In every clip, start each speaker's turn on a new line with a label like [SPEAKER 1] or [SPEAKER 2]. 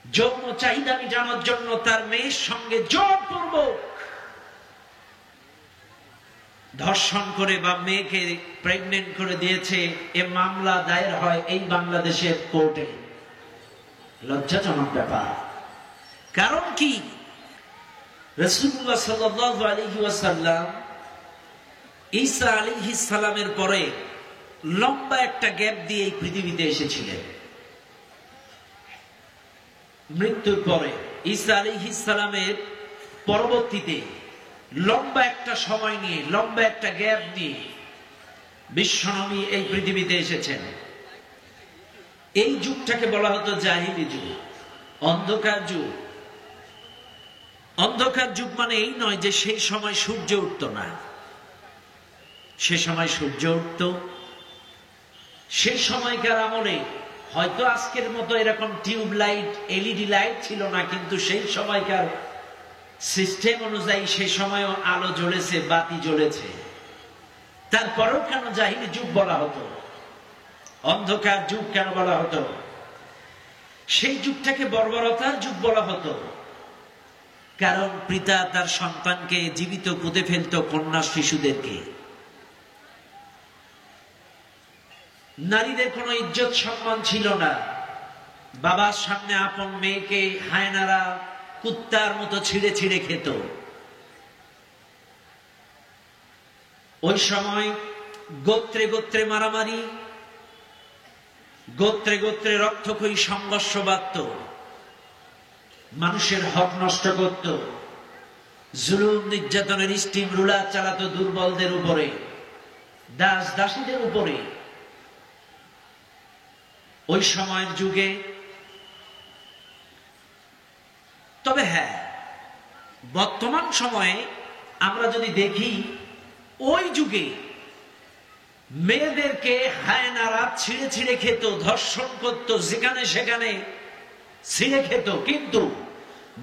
[SPEAKER 1] যৌন চাহিদা মেটানোর জন্য তার মেয়ের সঙ্গে জোরপূর্বক ধর্ষণ করে বা মেয়েকে প্রেগনেন্ট করে দিয়েছে, এ মামলা দায়ের হয় এই বাংলাদেশের কোর্টে। লজ্জাজনক ব্যাপার। কারণ কি? রাসূলুল্লাহ সাল্লাল্লাহু আলাইহি ওয়াসাল্লাম ঈসা আলাইহিস সালামের পরে লম্বা একটা গ্যাপ দিয়ে এই পৃথিবীতে এসেছিলেন। মৃত্যুর পরে ঈসা আলাইহিস সালামের পরবর্তীতে লম্বা একটা সময় নিয়ে, লম্বা একটা গ্যাপ নিয়ে বিশ্বনবী এই পৃথিবীতে এসেছেন। এই যুগটাকে বলা হতো জাহিলি যুগ, অন্ধকার যুগ। অন্ধকার যুগ মানে এই নয় যে সেই সময় সূর্য উঠত না। সে সময় সূর্য উঠত। সেই সময়কার আমলে হয়তো আজকের মতো এরকম টিউব লাইট, এলইডি লাইট ছিল না, কিন্তু সেই সময়কার সিস্টেম অনুযায়ী সে সময়ও আলো জ্বলেছে, বাতি জ্বলেছে। তারপরেও কেন জাহিলি যুগ বলা হতো, অন্ধকার যুগ কেন বলা হতো? সেই যুগটাকে বর্বরতার যুগ বলা হতো। কারণ পিতা তার সন্তানকে জীবিত পুঁতে ফেলত, কন্যা শিশুদেরকে। নারীদের কোনো ইজ্জত সম্মান ছিল না। বাবার সামনে আপন মেয়েকে হায়নারা কুত্তার মতো ছিঁড়ে ছিঁড়ে খেত। ওই সময় গোত্রে গোত্রে মারামারি, গোত্রে গোত্রে রক্তক্ষয়ী সংঘর্ষ বাধত, মানুষের হক নষ্ট করত, জুলুম নির্যাতনের স্টিম রুলার চালাতো দুর্বলদের উপরে, দাস দাসীদের উপরে। ওই সময়ের যুগে। তবে হ্যাঁ, বর্তমান সময়ে আমরা যদি দেখি, ওই যুগে মেয়েদেরকে হায়নারা ছিঁড়ে ছিঁড়ে খেত, ধর্ষণ করত, যেখানে সেখানে ছিঁড়ে খেত। কিন্তু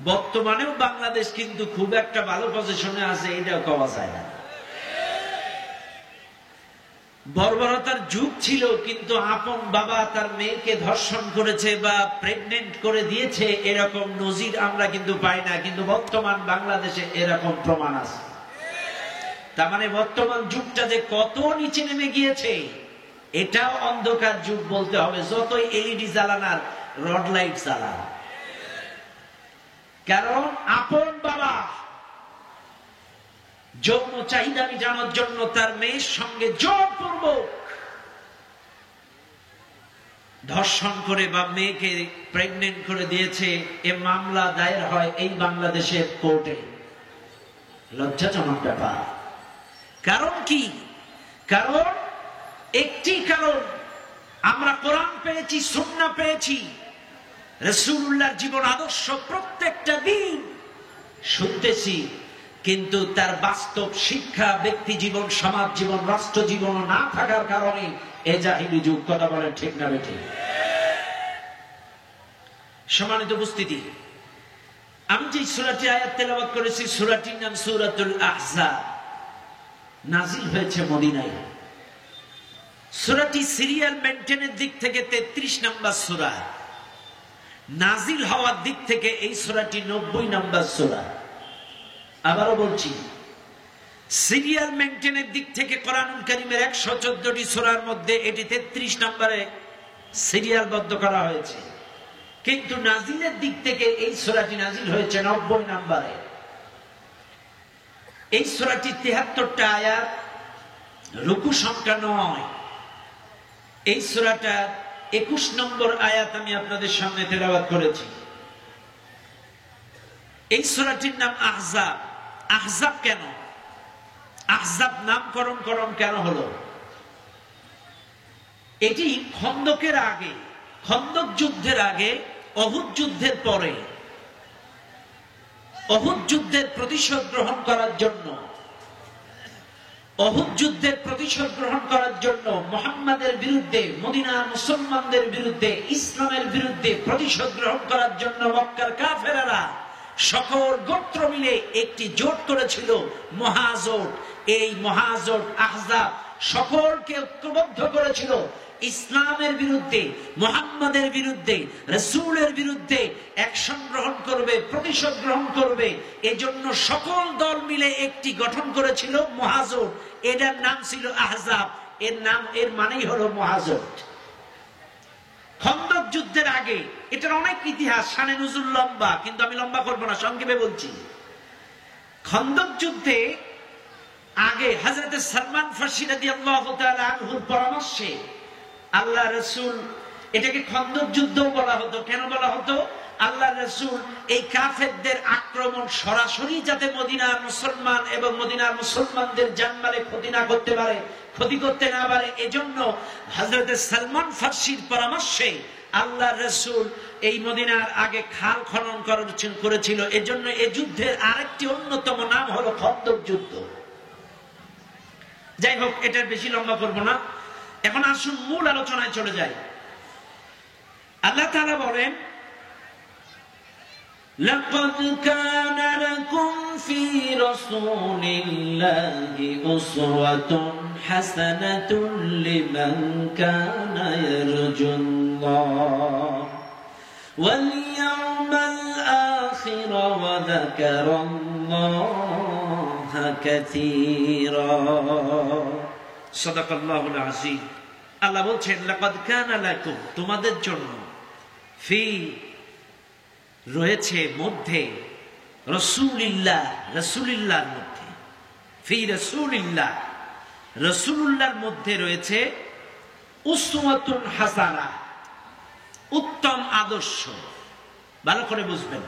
[SPEAKER 1] বর্তমানেও বাংলাদেশ কিন্তু খুব একটা ভালো পজিশনে আছে, এটাও কওয়া যায় না। বর্বরতার যুগ ছিল, কিন্তু আপন বাবা তার মেয়েকে ধর্ষণ করেছে বা প্রেগনেন্ট করে দিয়েছে এরকম নজির আমরা কিন্তু পাই না। কিন্তু বর্তমান বাংলাদেশে এরকম প্রমাণ আছে। তার মানে বর্তমান যুগটা যে কত নিচে নেমে গিয়েছে, এটাও অন্ধকার যুগ বলতে হবে, যতই এলইডি জ্বালানার রড লাইট জ্বালান। কারণ আপন বাবা যৌন চাহিদা মেটানোর জন্য তার মেয়ের সঙ্গে জোরপূর্বক ধর্ষণ করে বা মেয়েকে প্রেগনেন্ট করে দিয়েছে, এ মামলা দায়ের হয় এই বাংলাদেশের কোর্টে। লজ্জাজনক ব্যাপার। কারণ কি? কারণ একটি কারণ, আমরা কোরআন পেয়েছি, সুন্নাহ পেয়েছি, রাসূলুল্লাহর জীবন আদর্শ প্রত্যেকটা দিন শুনতেছি, কিন্তু তার বাস্তব শিক্ষা ব্যক্তি জীবন, সমাজ জীবন, রাষ্ট্র জীবন না থাকার কারণে এ জাহিলি যুগ। কথা বলেন ঠিক না বেঠিক? সম্মানিত উপস্থিতি, আমি যে সূরাটি আয়াত তেলাওয়াত করেছি, সূরাটির নাম সূরাতুল আহজাব, নাজিল হয়েছে মদিনায়। সূরাটি সিরিয়াল মেইনটেনের দিক থেকে 33 নম্বর সূরা, নাজিল হওয়ার দিক থেকে এই সূরাটি 90 নম্বর সূরা। আবারও বলছি, সিরিয়াল মেইনটেনের দিক থেকে কোরআনুল কারীমের 114টি সূরার মধ্যে এটি 33 নম্বরে সিরিয়ালবদ্ধ করা হয়েছে, কিন্তু নাজিলের দিক থেকে এই সূরাটি নাজিল হয়েছে 90 নম্বরে। এই সূরাটি 73টা আয়াত, রুকু সংখ্যা 9। এই সূরাটা 21 নম্বর আয়াত আমি আপনাদের সামনে তেলাওয়াত করেছি। এই সূরাটির নাম আহজাব। আহজাব কেন? আহজাব নামকরণ কেন হলো? এটি খন্দকের আগে, খন্দক যুদ্ধের আগে, অহুদ যুদ্ধের পরে, অহুদ যুদ্ধের প্রতিশোধ গ্রহণ করার জন্য, অহুদ যুদ্ধের প্রতিশোধ গ্রহণ করার জন্য মুহাম্মাদের বিরুদ্ধে, মদিনার মুসলমানদের বিরুদ্ধে, ইসলামের বিরুদ্ধে প্রতিশোধ গ্রহণ করার জন্য মক্কার কাফেরেরা সকল গোত্র মিলে একটি জোট করেছিল, মহাজোট। এই মহাজোট আহজাব সকলকে ঐক্যবদ্ধ করেছিল ইসলামের বিরুদ্ধে, মুহাম্মাদের বিরুদ্ধে, রাসূলের বিরুদ্ধে অ্যাকশন গ্রহণ করবে, প্রতিশোধ গ্রহণ করবে। এজন্য সকল দল মিলে একটি গঠন করেছিল মুহাজর। এটার নাম ছিল আহজাব। এর মানেই হলো মুহাজর। খন্দক যুদ্ধের আগে, এটার অনেক ইতিহাস, শানে নুজুল লম্বা, কিন্তু আমি লম্বা করবো না, সংক্ষেপে বলছি। খন্দক যুদ্ধে আগে হযরত সালমান ফারসি রাদিয়াল্লাহু তাআলা আনহুর পরামর্শে আল্লাহ রাসূল, এটাকে খন্দক যুদ্ধ বলা হতো। কেন বলা হতো? আল্লাহ রাসূল এই কাফেরদের আক্রমণ সরাসরি যাতে মদিনার মুসলমান এবং মদিনার মুসলমানদের জানমালে ক্ষতি না করতে পারে, ক্ষতি করতে না পারে, এজন্য হযরত সালমান ফারসির পরামর্শে আল্লাহ রাসূল এই মদিনার আগে খাল খনন করেছিল। এজন্য এই যুদ্ধের আরেকটি অন্যতম নাম হলো খন্দক যুদ্ধ। যাই হোক, এটার বেশি লম্বা করব না। এখন আসুন মূল আলোচনায় চলে যাই। আল্লাহ তাআলা বলেন, লাকাদ কানা লাকুম ফি রাসূলিল্লাহি উসওয়াতুন হাসানাতুন লিমান কানা ইয়ারজুল্লাহ ওয়াল ইয়াওমাল আখির ওয়া যাকারাল্লাহা কাসীরা। সাদাকাল্লাহুল আযীম। আল্লাহ বলছেন, লাকাদ কানা লাকুম, তোমাদের জন্য, ফি রয়েছে মধ্যে, রাসূলিল্লাহ, রাসূলিল্লাহর মধ্যে, ফি রাসূলিল্লাহ, রাসূলুল্লাহর মধ্যে রয়েছে উসওয়াতুন হাসানা, উত্তম আদর্শ। ভালো করে বুঝবেন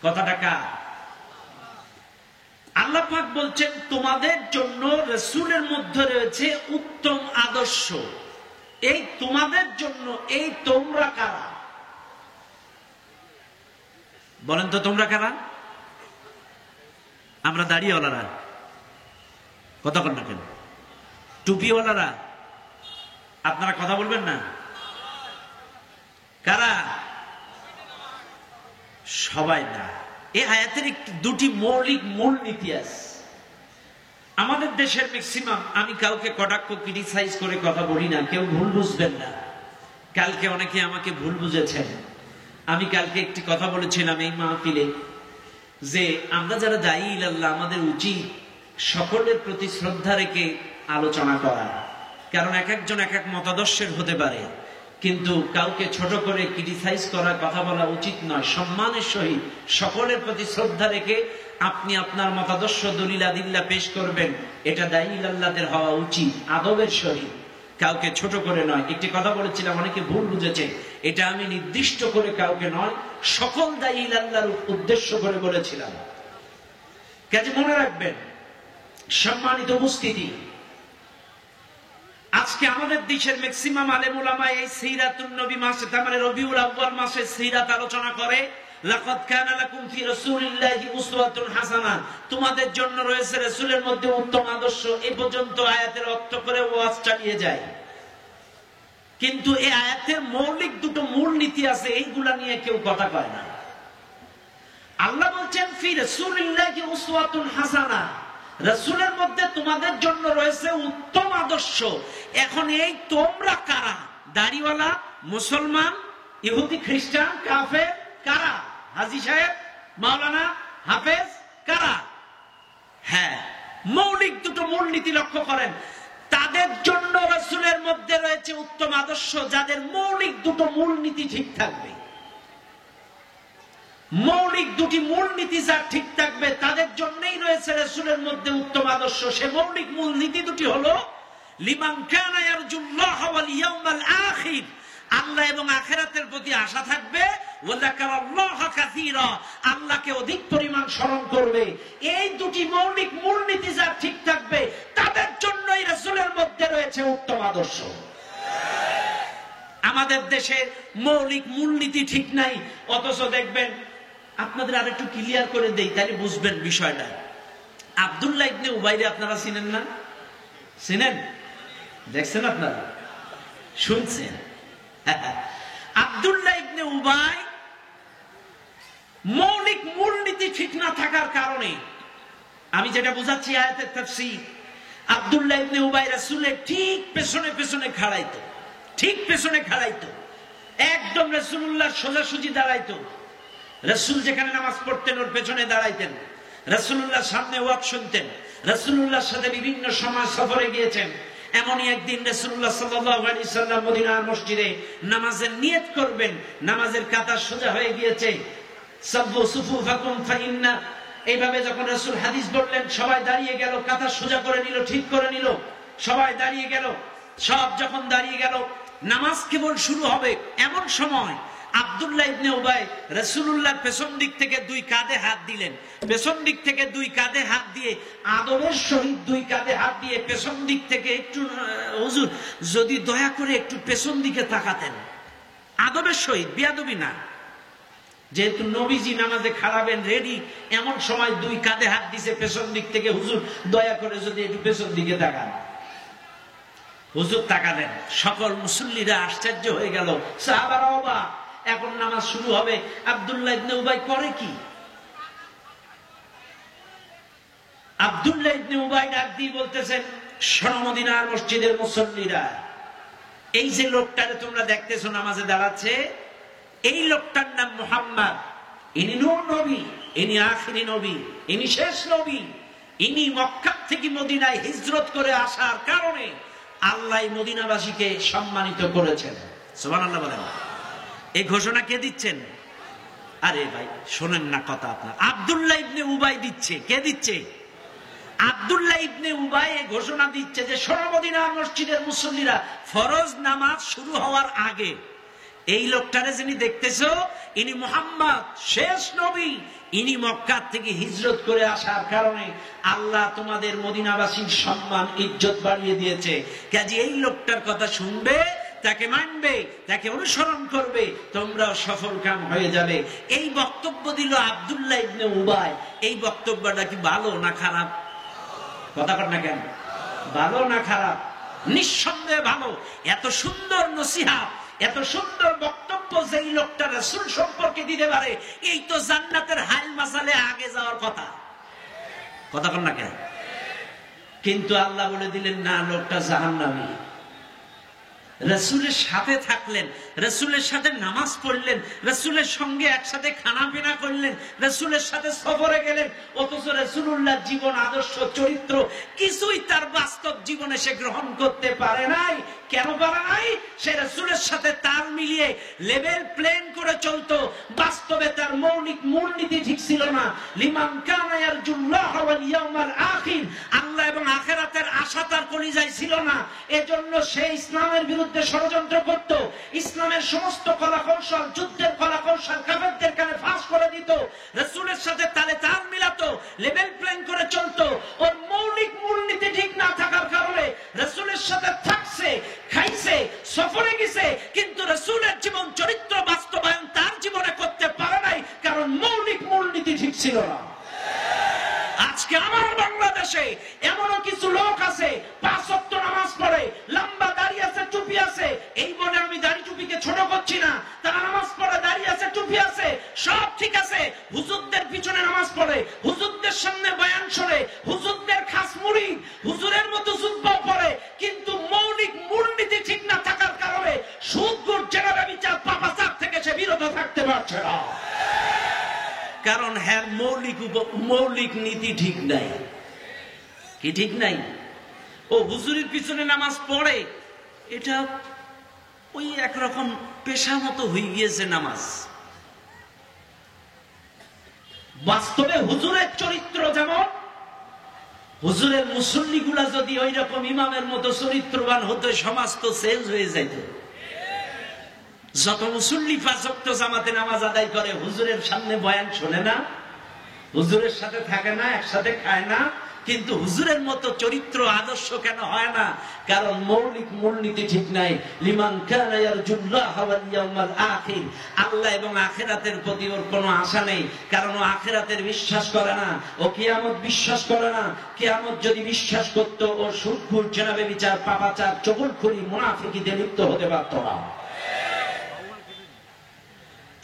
[SPEAKER 1] কথাটা কার? আল্লাহ পাক বলছেন তোমাদের জন্য রাসূলের মধ্যে রয়েছে উত্তম আদর্শ। এই তোমাদের জন্য, এই তোমরা কারা? বলেন তো তোমরা কারা? আমরা দাড়িওয়ালারা, কথা বল না কেন? টুপিওয়ালারা, আপনারা কথা বলবেন না? কারা? সবাই না। এই আয়াতের দুটি মৌলিক মূল নীতি আছে। আমাদের দেশের ম্যাক্সিমাম, আমি কাউকে কটাক্ষ ক্রিটিসাইজ করে কথা বলি না, কেউ ভুল বুঝবেন না। কালকে অনেকে আমাকে ভুল বুঝেছেন। আমি কালকে একটি কথা বলেছিলাম এই মাহফিলে, যে আমরা যারা দায়ী ইলাল্লাহ, আমাদের উচিত সকলের প্রতি শ্রদ্ধা রেখে আলোচনা করা। কারণ এক একজন এক এক মতাদর্শের হতে পারে, কিন্তু কাউকে ছোট করে ক্রিটিসাইজ করা, কথা বলা উচিত নয়। সম্মানের সহিত সকলের প্রতি শ্রদ্ধা রেখে আপনি আপনার মতাদর্শ, দলিল আদিল্লা পেশ করবেন, এটা দায়ী ইলাল্লাহদের হওয়া উচিত, আদবের সহিত, কাউকে ছোট করে নয়। একটি কথা বলেছিলাম, অনেকে ভুল বুঝেছে, এটা আমি নির্দিষ্ট করে কাউকে নয়, সকল দায়ী ইলাল্লাহর উদ্দেশ্য করে বলেছিলাম। কাজে মনে রাখবেন, সম্মানিত উপস্থিতি, আজকে আমাদের দেশের ম্যাক্সিমাম আলেম উলামা এই সিরাতুন নবী মাসে, তার মানে রবিউল আউয়াল মাসে সিরাত আলোচনা করে। লাকাদ কানা লাকুম ফি রাসূলিল্লাহি উসওয়াতুন হাসানাহ, তোমাদের জন্য রয়েছে রাসূলের মধ্যে উত্তম আদর্শ। এই পর্যন্ত আয়াতের অর্থ করে ওয়াজ চালিয়ে যায়, কিন্তু এই আয়াতের মৌলিক দুটো মূল নীতি আছে, এইগুলা নিয়ে কেউ কথা কয় না। আল্লাহ বলছেন ফি রাসূলিল্লাহি উসওয়াতুন হাসানাহ, রাসূলের মধ্যে তোমাদের জন্য রয়েছে উত্তম আদর্শ। এখন এই তোমরা কারা? দাড়িওয়ালা, মুসলমান, ইহুদি, খ্রিস্টান, কাফের, কারা? হাজী সাহেব, মাওলানা, হাফেজ, কারা? হ্যাঁ, মৌলিক দুটো মূলনীতি লক্ষ্য করেন। তাদের জন্য রাসূলের মধ্যে রয়েছে উত্তম আদর্শ, যাদের মৌলিক দুটো মূলনীতি ঠিক থাকবে। মৌলিক দুটি মূলনীতি যার ঠিক থাকবে, তাদের জন্যই রয়েছে রাসূলের মধ্যে উত্তম আদর্শ। সে মৌলিক মূলনীতি দুটি হলো, লিমান কানা ইয়ারজুল্লাহ ওয়াল ইয়াউমাল আখির, আল্লাহ এবং আখিরাতের প্রতি আশা থাকবে, ওয়া যাকারাল্লাহা কাসীরা, আল্লাহকে অধিক পরিমাণ স্মরণ করবে। এই দুটি মৌলিক মূলনীতি যার ঠিক থাকবে, তাদের জন্যই রাসূলের মধ্যে রয়েছে উত্তম আদর্শ। আমাদের দেশে মৌলিক মূলনীতি ঠিক নাই, অথচ দেখবেন, আপনাদের আরেকটু ক্লিয়ার করে দেই, তাহলে বুঝবেন বিষয়টা। আব্দুল্লাহ ইবনে উবাইরে আপনারা চিনেন না? চিনেন? দেখছেন আপনারা? শুনছেন? আব্দুল্লাহ ইবনে উবাই মৌলিক মূলনীতি ঠিক না থাকার কারণে, আমি যেটা বুঝাচ্ছি আয়াতের তাফসীর, আব্দুল্লাহ ইবনে উবাই রাসূলের ঠিক পেছনে পেছনে খাড়াইতো। ঠিক পেছনে খাড়াইতো, একদম রাসূলুল্লাহ সোজাসুজি দাঁড়াইতো। রাসূল যেখানে নামাজ পড়তেন ওর পেছনে দাঁড়াইতেন, রাসূলুল্লাহ সামনে ওয়াজ শুনতেন। রাসূলুল্লাহর সাথে বিভিন্ন সময় সফরে গিয়েছেন। এমনই একদিন রাসূলুল্লাহ সাল্লাল্লাহু আলাইহি সাল্লাম মদিনার মসজিদে নামাজের নিয়ত করবেন, নামাজের কাতার সোজা হয়ে গিয়েছে। সাব্বু সুফুফাকুম ফাইন্না, এইভাবে যখন রাসূল হাদিস বললেন, সবাই দাঁড়িয়ে গেল, কাতার সোজা করে নিল, ঠিক করে নিল, সবাই দাঁড়িয়ে গেল। সব যখন দাঁড়িয়ে গেল, নামাজ কেবল শুরু হবে, এমন সময় আব্দুল্লাহ ইবনে উবাই রাসূলুল্লাহর পেছন দিক থেকে দুই কাঁধে হাত দিলেন। পেছন দিক থেকে দুই কাঁধে হাত দিয়ে, আদবের সহিত দুই কাঁধে হাত দিয়ে পেছন দিক থেকে একটু, হুজুর যদি দয়া করে একটু পেছন দিকে তাকাতেন, আদবের সহিত, বেয়াদবি না। যেহেতু নবীজি নামাজে খাড়াবেন রেডি, এমন সময় দুই কাঁধে হাত দিছে পেছন দিক থেকে, হুজুর দয়া করে যদি একটু পেছন দিকে তাকান। হুজুর তাকালেন, সকল মুসল্লিরা আশ্চর্য হয়ে গেল, সাহাবারা অবাক। এখন নামাজ শুরু হবে, আব্দুল্লাহ ইবনে উবাই করে কি? আব্দুল্লাহ ইবনে উবাই ডাক দিয়ে বলতেছেন, শোনো মদিনার মসজিদের মুসল্লিরা, এই যে লোকটারে তোমরা দেখতেছো নামাজে দাঁড়াচ্ছে, এই লোকটার নাম মুহাম্মদ। ইনি নূর নবী, ইনি আখিরি নবী, ইনি শেষ নবী। ইনি মক্কা থেকে মদিনায় হিজরত করে আসার কারণে আল্লাহ মদিনাবাসীকে সম্মানিত করেছেন। সুবহানাল্লাহ বলেন। এই ঘোষণা কে দিচ্ছেন? আরে ভাই শোনেন না কথা আপনার। আব্দুল্লাহ ইবনে উবাই দিচ্ছে। কে দিচ্ছে? আব্দুল্লাহ ইবনে উবাই এই ঘোষণা দিচ্ছে যে শোনো মদিনার মসজিদের মুসল্লিরা, ফরজ নামাজ শুরু হওয়ার আগে এই লোকটারে যিনি দেখতেছো, ইনি মুহাম্মদ, শেষ নবী। ইনি মক্কা থেকে হিজরত করে আসার কারণে আল্লাহ তোমাদের মদিনাবাসীর সম্মান ইজ্জত বাড়িয়ে দিয়েছে। কাজে এই লোকটার কথা শুনবে, তাকে মানবে, তাকে অনুসরণ করবে, তোমরাও সফলকাম হয়ে যাবে। এই বক্তব্য দিল আব্দুল্লাহ ইবনে উবাই। এই বক্তব্যটা কি ভালো না খারাপ? কথা কর না কেন? ভালো না খারাপ? নিঃসন্দেহে ভালো। এত সুন্দর নসিহত, এত সুন্দর বক্তব্য যেই লোকটা রাসূল সম্পর্কে দিতে পারে, এই তো জান্নাতের হাল মাসালে আগে যাওয়ার কথা। কথা কর না কেন? কিন্তু আল্লাহ বলে দিলেন না, লোকটা জাহান্নামী। রাসূলের সাথে থাকলেন, রাসূলের সাথে নামাজ পড়লেন, রাসূলের সঙ্গে একসাথে খানা পিনা করলেন, রাসূলের সাথে সফরে গেলেন, অথচ রাসূলুল্লাহর জীবন, আদর্শ, চরিত্র কিছুই তার বাস্তব জীবনে সে গ্রহণ করতে পারে নাই। কেন পারে নাই? সে রাসূলের সাথে তাল মিলিয়ে লেভেল প্লেন করে চলতো। বাস্তবে তার মৌলিক মূলনীতি ঠিক ছিল না। লিমান কানা ইয়ারজুল্লাহ ওয়াল ইয়াউমাল আখির, আল্লাহ এবং আখিরাতের আশা তার কলিজায় ছিল না। এজন্য সে ইসলামের বিরুদ্ধে ষড়যন্ত্র করত, ইসলামের সমস্ত কলাকৌশল, যুদ্ধের কলাকৌশল কাফেরদের কানে ফাঁস করে দিত, রাসূলের সাথে তালে তাল মিলাতো, লেভেল প্লেন করে চলতো। ওর মৌলিক মূলনীতি ঠিক না থাকার কারণে রাসূলের সাথে থাকছে, খাইছে, সফরে গেছে, কিন্তু রাসূলের জীবন চরিত্র বাস্তবায়ন তার জীবনে করতে পারে নাই, কারণ মৌলিক মূলনীতি ঠিক ছিল না। আজকে আমার বাংলাদেশে এমনও কিছু লোক আছে, 5 ওয়াক্ত নামাজ পড়ে, লম্বা দাড়ি আছে, টুপি আছে, এই বলে আমি দাড়ি টুপিকে ছোট করছি না। তারা নামাজ পড়ে, দাড়ি আছে, টুপি আছে, সব ঠিক আছে। হুজুরদের পিছনে নামাজ পড়ে, হুজুরদের সামনে বয়ান শোনে, হুজুরদের খাস মুরিদ, হুজুরের মতো জুব্বা পড়ে, কিন্তু মৌলিক মূলনীতি ঠিক না থাকার কারণে সুদ, ঘুষ, জেনা, ব্যভিচার, পাপাচার থেকে সে বিরত থাকতে পারছে না। কারণ হ্যাঁ, মৌলিক নীতি ঠিক নাই। কি ঠিক নাই? ও হুজুরের পিছনে নামাজ পড়ে, এটা ওই একরকম পেশা মতো হয়ে গিয়েছে নামাজ। বাস্তবে হুজুরের চরিত্র যেমন, হুজুরের মুসল্লিগুলা যদি ওই রকম ইমামের মতো চরিত্রবান হতো, সমাজ তো চেঞ্জ হয়ে যাইত। যত মুসল্লি 5 ওয়াক্ত জামাতে নামাজ আদায় করে, হুজুরের সামনে বয়ান শোনে না, হুজুরের সাথে থাকে না, একসাথে খায় না, কিন্তু হুজুরের মতো চরিত্র, আদর্শ কেন হয় না? কারণ মৌলিক মূলনীতি ঠিক নাই। লিমান কানা ইয়ারজুল্লাহ ওয়াল ইয়াউমাল আখির, আল্লাহ এবং আখিরাতের প্রতি ওর কোনো আশা নেই, কারণ ও আখিরাতের বিশ্বাস করে না, ও কিয়ামত বিশ্বাস করে না। কিয়ামত যদি বিশ্বাস করত, ও সুদ, ঘুষ, জেনা, ব্যভিচার, পাপাচার, চগলখড়ি, মুনাফিকিতে লিপ্ত হতে পারত না।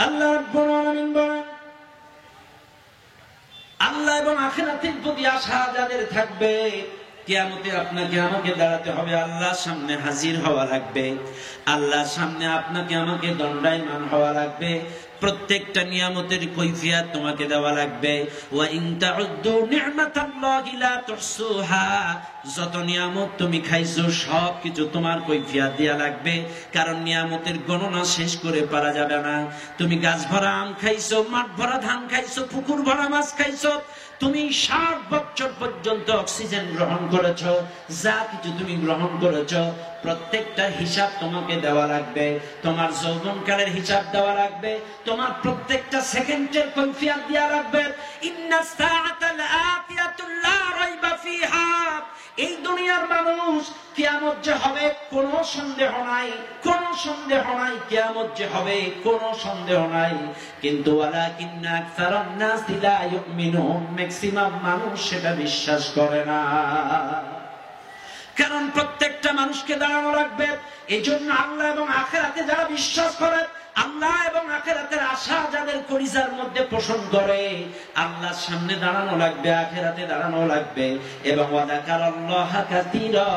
[SPEAKER 1] আল্লাহ রাব্বুল আলামিন বলেন, আল্লাহ এবং আখিরাতের প্রতি আশা যাদের থাকবে, কিয়ামতে আপনাকে আমাকে দাঁড়াতে হবে, আল্লাহর সামনে হাজির হওয়া লাগবে, আল্লাহর সামনে আপনাকে আমাকে দণ্ডায়মান হওয়া লাগবে। প্রত্যেকটা নিয়ামতের কৈফিয়ত তোমাকে দেওয়া লাগবে। ওয়া ইন তাউদ্দু নি'মাতাল্লাহি লা তুহসুহা, যত নিয়ামত তুমি খাইছো সব কিছু তোমার কৈফিয়ত দেয়া লাগবে, কারণ নিয়ামতের গণনা শেষ করে পারা যাবে না। তুমি গাছ ভরা আম খাইছো, মাঠ ভরা ধান খাইছো, পুকুর ভরা মাছ খাইছো, তুমি 60 বছর পর্যন্ত অক্সিজেন গ্রহণ করেছো, যা কিছু তুমি গ্রহণ করেছো প্রত্যেকটা হিসাব তোমাকে দেওয়া লাগবে। তোমার যৌবনকালের হিসাব দেওয়া লাগবে, তোমার প্রত্যেকটা সেকেন্ডের কৈফিয়ত দেওয়া লাগবে। ইন্নাস সাআতা লাআতিয়াতুন লা রাইবা ফিহা, এই দুনিয়ার মানুষ কিয়ামত যে হবে কোনো সন্দেহ নাই, কোনো সন্দেহ নাই, কিয়ামত যে হবে কোনো সন্দেহ নাই। কিন্তু ওয়ালাকিন্না আকসারান নাসি লা ইউমিনুন, ম্যাক্সিমাম মানুষ সেটা বিশ্বাস করে না। কারণ প্রত্যেকটা মানুষকে দাঁড়ানো লাগবে। এই জন্য আল্লাহ এবং আখিরাতে যারা বিশ্বাস করে, আল্লাহ এবং আখিরাতের আশা যাদের কলিজার মধ্যে পোষণ করে, আল্লাহর সামনে দাঁড়ানো লাগবে, আখিরাতে দাঁড়ানো লাগবে। এবং ওয়াযাকারাল্লাহা কাসীরা,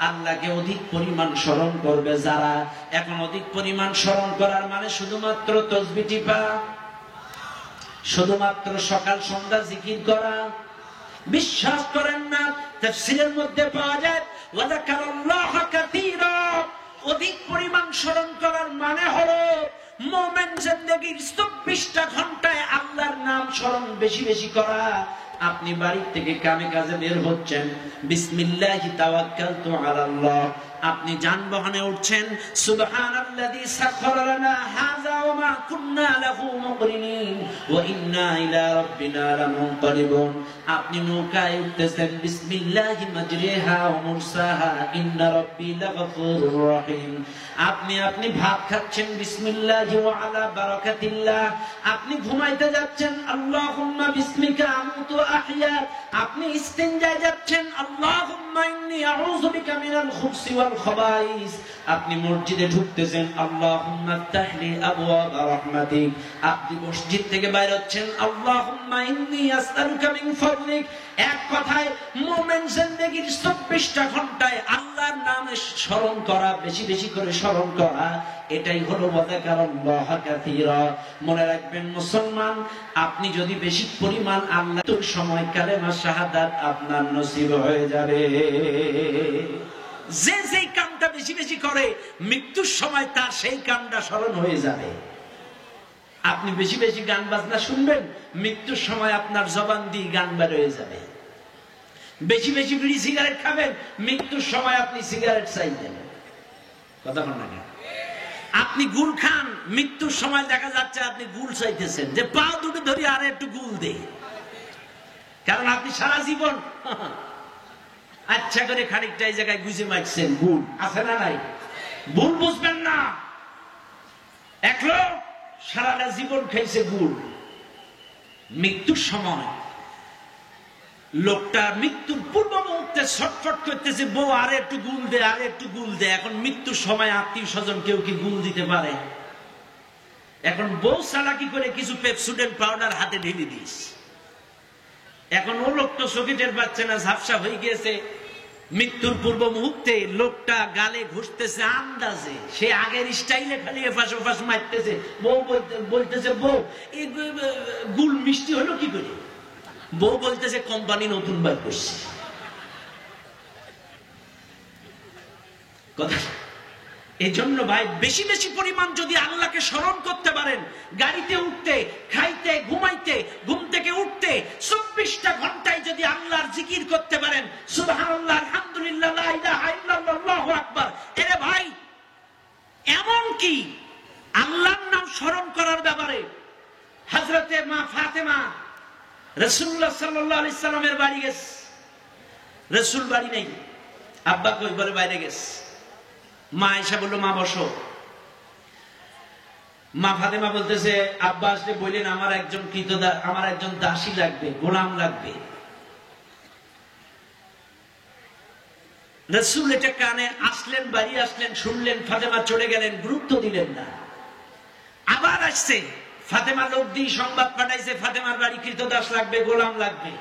[SPEAKER 1] আল্লাহকে অধিক পরিমাণ স্মরণ করবে যারা। এখন অধিক পরিমাণ স্মরণ করার মানে শুধুমাত্র তাসবিহ টিপা, শুধুমাত্র সকাল সন্ধ্যা জিকির করা বিশ্বাস করেন না। তাফসীরের মধ্যে পাওয়া যায় ওয়াযাকারাল্লাহা কাসীরা, অধিক পরিমাণ স্মরণ করার মানে হলো মুমিন জিন্দেগীর 24টা ঘন্টায় আল্লাহর নাম স্মরণ বেশি বেশি করা। আপনি বাড়ি থেকে কামে কাজে বের হচ্ছেন, বিসমিল্লাহি তাওয়াক্কালতু আলাল্লাহ। আপনি যানবাহনে উঠছেন, সুবহানাল্লাযী সাখখারা লানা হাযা ওয়া মা কুন্না লাহু মুকরিনিন ওয়া ইন্না ইলা রাব্বিনা লামুনকালিবুন। আপনি নৌকায় উঠতেছেন, বিসমিল্লাহি মাজরিহা ওয়া মুরসাহা ইন্না রাব্বি লাগফুরুর রহিম। আপনি ভাত খাচ্ছেন, বিসমিল্লাহি ওয়া আলা বারাকাতিল্লাহ। আপনি ঘুমাইতে যাচ্ছেন, আল্লাহুম্মা বিসমিকা আমুতু আহইয়া। আপনি ইস্তিনজায় যাচ্ছেন, আল্লাহুম্মা ইন্নী আউযু বিকা মিনাল খুবসি ওয়াল খাবাইস। আপনি মসজিদে ঢুকতেছেন, আল্লাহুম্মা আফতাহলি আবওয়াবা রাহমাতিক। আপনি মসজিদ থেকে বাইর হচ্ছেন, আল্লাহুম্মা ইন্নী আসআলুকা মিন ফাদলিক। এক কথায় মুমিন জিন্দেগীর 24টা ঘন্টায় আল্লাহর নাম স্মরণ করা, বেশি বেশি করে স্মরণ করা, এটাই হলো ওয়াযাকারাল্লাহা কাসীরা। মনে রাখবেন মুসলমান, আপনি যদি বেশি পরিমাণ আল্লাহর সময় কালেমা শাহাদাত আপনার নসিব হয়ে যাবে। যে যেই কামটা বেশি বেশি করে মৃত্যুর সময় তার সেই কামটা স্মরণ হয়ে যাবে। আপনি বেশি বেশি গান বাজনা শুনবেন, মৃত্যুর সময় আপনার জবান দিয়ে গান বের হয়ে যাবে। বেশি বেশি বিড়ি সিগারেট খাবেন, মৃত্যুর সময় আপনি সিগারেট চাইবেন। কথা বল না। আপনি গুল খান, মৃত্যুর সময় দেখা যাচ্ছে আপনি গুল চাইতেছেন, যে পা দুটো ধরে আর একটু গুল দে। কারণ আপনি সারা জীবন আচ্ছা করে খানিকটা এই জায়গায় গুজে মারছেন, গুল আছে না নাই? ভুল বুঝবেন না। এক লোক সারাটা জীবন খাইছে গুল, মৃত্যুর সময় লোকটা মৃত্যুর পূর্ব মুহূর্তে ছটফট করতেছে, বউ আরে একটু গুল দে, আরে একটু গুল দে। এখন মৃত্যুর সময় আত্মীয় স্বজন কেউ কি গুল দিতে পারে? এখন বউ চালাকি করে কিছু পেপসুডেন্ট পাউডার হাতে ঢেলে দিস। এখন ও লোক তো চোখে টের পাচ্ছে না, ঝাপসা হয়ে গিয়েছে। মৃত্যুর পূর্ব মুহূর্তে লোকটা গালে ঘুষতেছে আন্দাজে, সে আগের স্টাইলে খালি এপাশ ওপাশ মারতেছে। বউ বলতেছে, বউ এই গুল মিষ্টি হলো কি করে? বউ বলতেছে, কোম্পানি নতুন বার করছে। কথা এই জন্য ভাই, বেশি বেশি পরিমাণ যদি আল্লাহকে স্মরণ করতে পারেন, গাড়িতে উঠতে, খাইতে, ঘুমাইতে, ঘুম থেকে উঠতে 24টা ঘন্টায় যদি আল্লাহর জিকির করতে পারেন, সুবহানাল্লাহ, আলহামদুলিল্লাহ, লা ইলাহা ইল্লাল্লাহ, আল্লাহু আকবার। এরে ভাই, এমন কি আল্লাহর নাম স্মরণ করার ব্যাপারে হযরতে মা ফাতেমা রাসূলুল্লাহ সাল্লাল্লাহু আলাইহি সাল্লামের বাড়ি গেছে। রাসূল বাড়ি নেই, আব্বা কই বলে বাইরে গেছে। মা আয়েশা বলল, মা বসো। মা ফাতেমা বলতেছে, আব্বা আসলে বললেন আমার একজন কৃতদাস, আমার একজন দাসী লাগবে, গোলাম লাগবে। রাসূল এটা কানে আসলেন, বাড়ি আসলেন, শুনলেন, ফাতেমা চলে গেলেন, গুরুত্ব দিলেন না। আবার আসছে, ফাতেমা লোক দিয়ে সংবাদ পাঠাইছে, ফাতেমার বাড়ি কৃতদাস লাগবে, গোলাম লাগবে।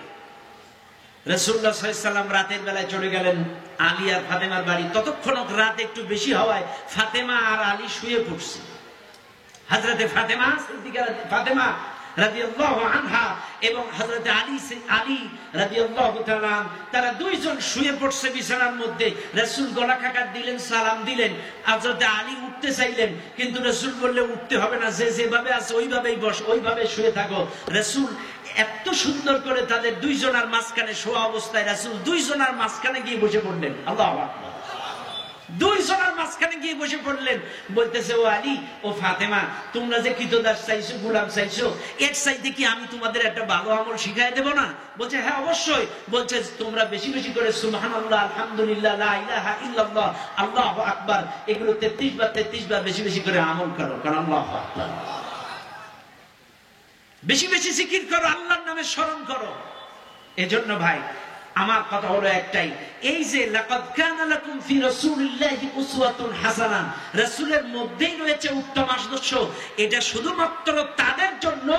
[SPEAKER 1] রাসূলুল্লাহ সাল্লাল্লাহু আলাইহি ওয়াসাল্লাম রাতের বেলায় চলে গেলেন আলী আর ফাতেমার বাড়ি। ততক্ষণ রাত একটু বেশি হওয়ায় ফাতেমা আর আলী শুয়ে পড়ছে। হযরতে ফাতেমা রাদিয়াল্লাহু আনহা এবং হযরতে আলী রাদিয়াল্লাহু তাআলা তারা দুইজন শুয়ে পড়ছে বিছানার মধ্যে। রাসূল গলা কাকার দিলেন, সালাম দিলেন। হযরতে আলী উঠতে চাইলেন, কিন্তু রাসূল বললেন উঠতে হবে না, যেভাবে আছে ওইভাবেই বস, ওইভাবে শুয়ে থাকো। রাসূল এত সুন্দর করে তাদের দুইজনের মাঝখানে শোয়া অবস্থায় রাসূল দুইজনের মাঝখানে গিয়ে বসে পড়লেন। আল্লাহু আকবার। দুইজনের মাঝখানে গিয়ে বসে পড়লেন। বলতেছে, ও আলী, ও ফাতেমা, তোমরা যে কৃতদাস চাইছো, গোলাম চাইছো, এর চাইতে কি আমি তোমাদের একটা ভালো আমল শিখাই দেব না? বলছে, হ্যাঁ অবশ্যই। বলছে, তোমরা বেশি বেশি করে সুবহানাল্লাহ, আলহামদুলিল্লাহ, লা ইলাহা ইল্লাল্লাহ, আল্লাহু আকবার, এগুলো 33 বার বেশি বেশি করে আমল করো। কারণ আল্লাহু আকবার, বেশি বেশি জিকির করো, আল্লাহর নামে স্মরণ করো। এজন্য ভাই আমার কথা হলো একটাই, এই যে লাকাদ কানা লাকুম ফি রাসূলিল্লাহি উসওয়াতুন হাসানা, রাসূলের মধ্যেই রয়েছে উত্তম আদর্শ। এটা শুধুমাত্র তাদের জন্য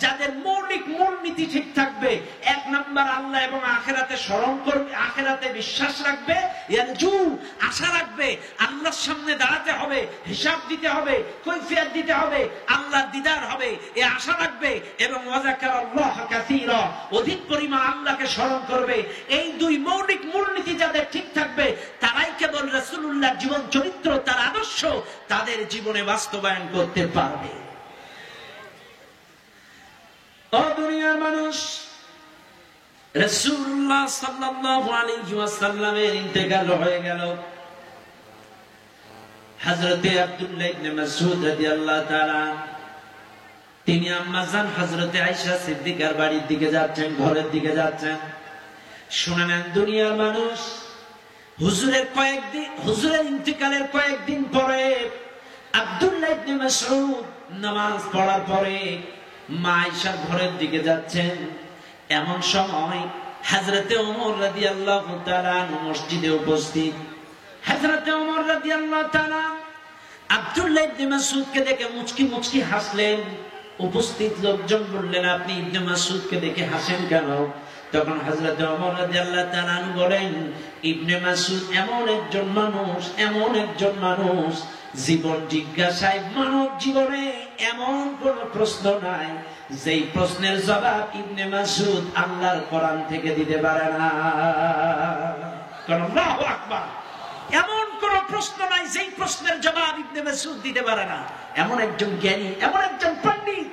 [SPEAKER 1] যাদের মৌলিক মূলনীতি ঠিক থাকবে। এক নাম্বার, আল্লাহ এবং আখিরাতে স্মরণ করবে, আখিরাতে বিশ্বাস রাখবে, ইয়ারজু আশা রাখবে, আল্লাহর সামনে দাঁড়াতে হবে, হিসাব দিতে হবে, কৈফিয়ত দিতে হবে, আল্লাহর দিদার হবে, এই আশা রাখবে। এবং ওয়াজাকারাল্লাহ কাসীরা, অধিক পরিমাণ আল্লাহকে স্মরণ করবে। এই দুই মৌলিক মূলনীতি যাদের ঠিক থাকবে, তারাই কেবল রাসূলুল্লাহর জীবন চরিত্র, তার আদর্শ তাদের জীবনে বাস্তবায়ন করতে পারবে। ও দুনিয়ার মানুষ, রাসূলুল্লাহ সাল্লাল্লাহু আলাইহি ওয়াসাল্লামের ইন্তেকাল হয়ে গেল। হযরতে আব্দুল্লাহ ইবনে মাসউদ রাদিয়াল্লাহু তাআলা তিনি আম্মা জান হযরতে আয়েশা সিদ্দিকার বাড়ির দিকে যাচ্ছেন, ঘরের দিকে যাচ্ছেন। শুনে নেন দুনিয়ার মানুষ, হুজুরের ইন্তেকালের কয়েকদিন পরে আব্দুল্লাহ ইবনে মাসউদ নামাজ পড়ার পরে মা আয়েশার ঘরের দিকে যাচ্ছেন। এমন সময় হযরতে ওমর রাদিয়াল্লাহু তাআলা মসজিদে উপস্থিত। হযরতে ওমর রাদিয়াল্লাহু তাআলা আব্দুল্লাহ ইবনে মাসউদকে দেখে মুচকি মুচকি হাসলেন। উপস্থিত লোকজন বললেন, আপনি ইবনে মাসউদকে দেখে হাসেন কেন? তখন হযরত ওমর রাদিয়াল্লাহু তাআলা বলেন, ইবনে মাসউদ এমন একজন মানুষ, জীবন জিজ্ঞাসায় মানব জীবনে এমন কোন প্রশ্ন নাই যেই প্রশ্নের জবাব ইবনে মাসউদ আল্লাহর কোরআন থেকে দিতে পারে না। আল্লাহু আকবার। এমন কোন প্রশ্ন নাই যেই প্রশ্নের জবাব ইবনে মাসউদ দিতে পারে না। এমন একজন জ্ঞানী, এমন একজন পণ্ডিত।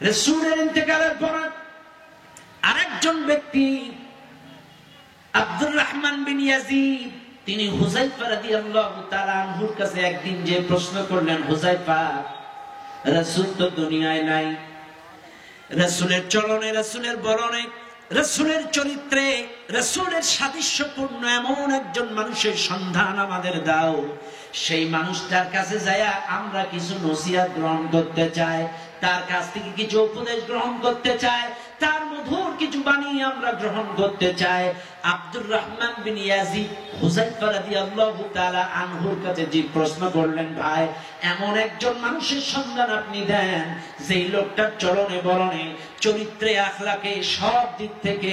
[SPEAKER 1] রাসূলের ইন্তেকালের পর আরেকজন ব্যক্তি আব্দুর রহমান বিন ইয়াজিদ, তিনি হুযায়ফা রাদিয়াল্লাহু তাআলা আনহুর কাছে একদিন যে প্রশ্ন করলেন, হুযায়ফা, রাসূল তো দুনিয়ায় নাই, রাসূলের চলনে, রাসূলের বরণে, রাসূলের চরিত্রে, রাসূলের সাদৃশ্যপূর্ণ এমন একজন মানুষের সন্ধান আমাদের দাও। সেই মানুষটার কাছে যায়া আমরা কিছু নসিহত গ্রহণ করতে চাই, তার কাছ থেকে কিছু উপদেশ গ্রহণ করতে চাই, তার মধুর কিছু বাণী আমরা গ্রহণ করতে চাই। আব্দুর রহমান বিন ইয়াজিদ হুযায়ফা রাদিয়াল্লাহু তাআলা আনহুর কাছে যে প্রশ্ন করলেন, ভাই এমন একজন মানুষের সন্ধান আপনি দেন যেই লোকটার চলনে বলনে, চরিত্রে, আখলাকে, সব দিক থেকে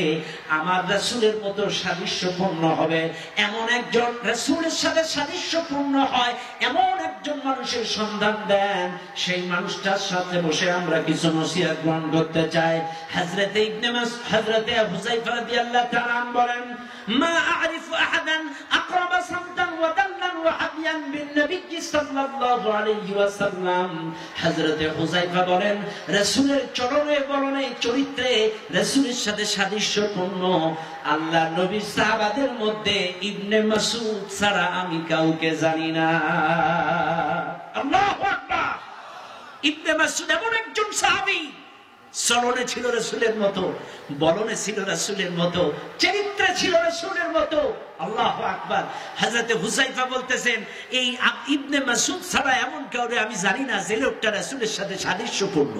[SPEAKER 1] আমার রাসূলের মতো সাদৃশ্যপূর্ণ হবে, এমন একজন রাসূলের সাথে সাদৃশ্যপূর্ণ হয় এমন একজন মানুষের সন্ধান দেন। সেই মানুষটার সাথে বসে আমরা কিছু নসিহত গ্রহণ করতে চাই। হযরতে হুযায়ফা রাদিয়াল্লাহু তাআলা বলেন, মা আ'রিফু আহাদান আকরাবা সামতান ওয়া দাল্লান ওয়া হাদিয়ান বিন নবী সাল্লাল্লাহু আলাইহি ওয়াসাল্লাম। হযরতে হুযায়ফা বলেন, রাসূলের চলনে বলনে, চরিত্রে রাসূলের সাথে সাদৃশ্যপূর্ণ আল্লাহর নবীর সাহাবাদের মধ্যে ইবনে মাসউদ ছাড়া আমি কাউকে জানি না। আল্লাহু আকবার। ইবনে মাসউদ এমন একজন সাহাবী, চলনে ছিল রাসূলের মতো, বলনে ছিল রাসূলের মতো, চরিত্রে ছিল রাসূলের মতো। আল্লাহু আকবার। হযরতে হুযায়ফা বলতেছেন, এই ইবনে মাসউদ ছাড়া এমন কাউকে আমি জানি না যে লোকটা রাসূলের সাথে সাদৃশ্যপূর্ণ।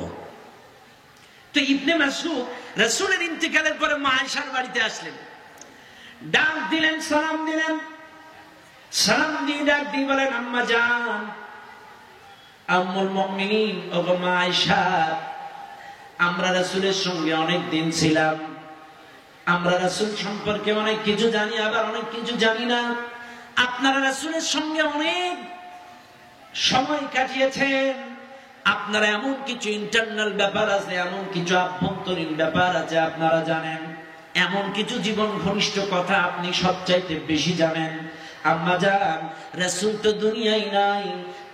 [SPEAKER 1] তো ইবনে মাসউদ রাসূলের ইন্তেকালের পরে মা আয়েশার বাড়িতে আসলেন, ডাক দিলেন, সালাম দিলেন। সালাম দিয়ে ডাক দিয়ে বলেন, আম্মা জান, আম্মুল মুমিনিন, ওগো মা আয়েশা, আমরা রাসূলের সঙ্গে অনেক দিন ছিলাম, আমরা রাসূল সম্পর্কে অনেক কিছু জানি, আবার অনেক কিছু জানি না। আপনারা রাসূলের সঙ্গে অনেক সময় কাটিয়েছেন, আপনারা এমন কিছু ইন্টারনাল ব্যাপার আছে, এমন কিছু আভ্যন্তরীণ ব্যাপার আছে আপনারা জানেন, এমন কিছু জীবন ঘনিষ্ঠ কথা আপনি সবচাইতে বেশি জানেন। আম্মা জান, রাসূল তো দুনিয়ায় নাই,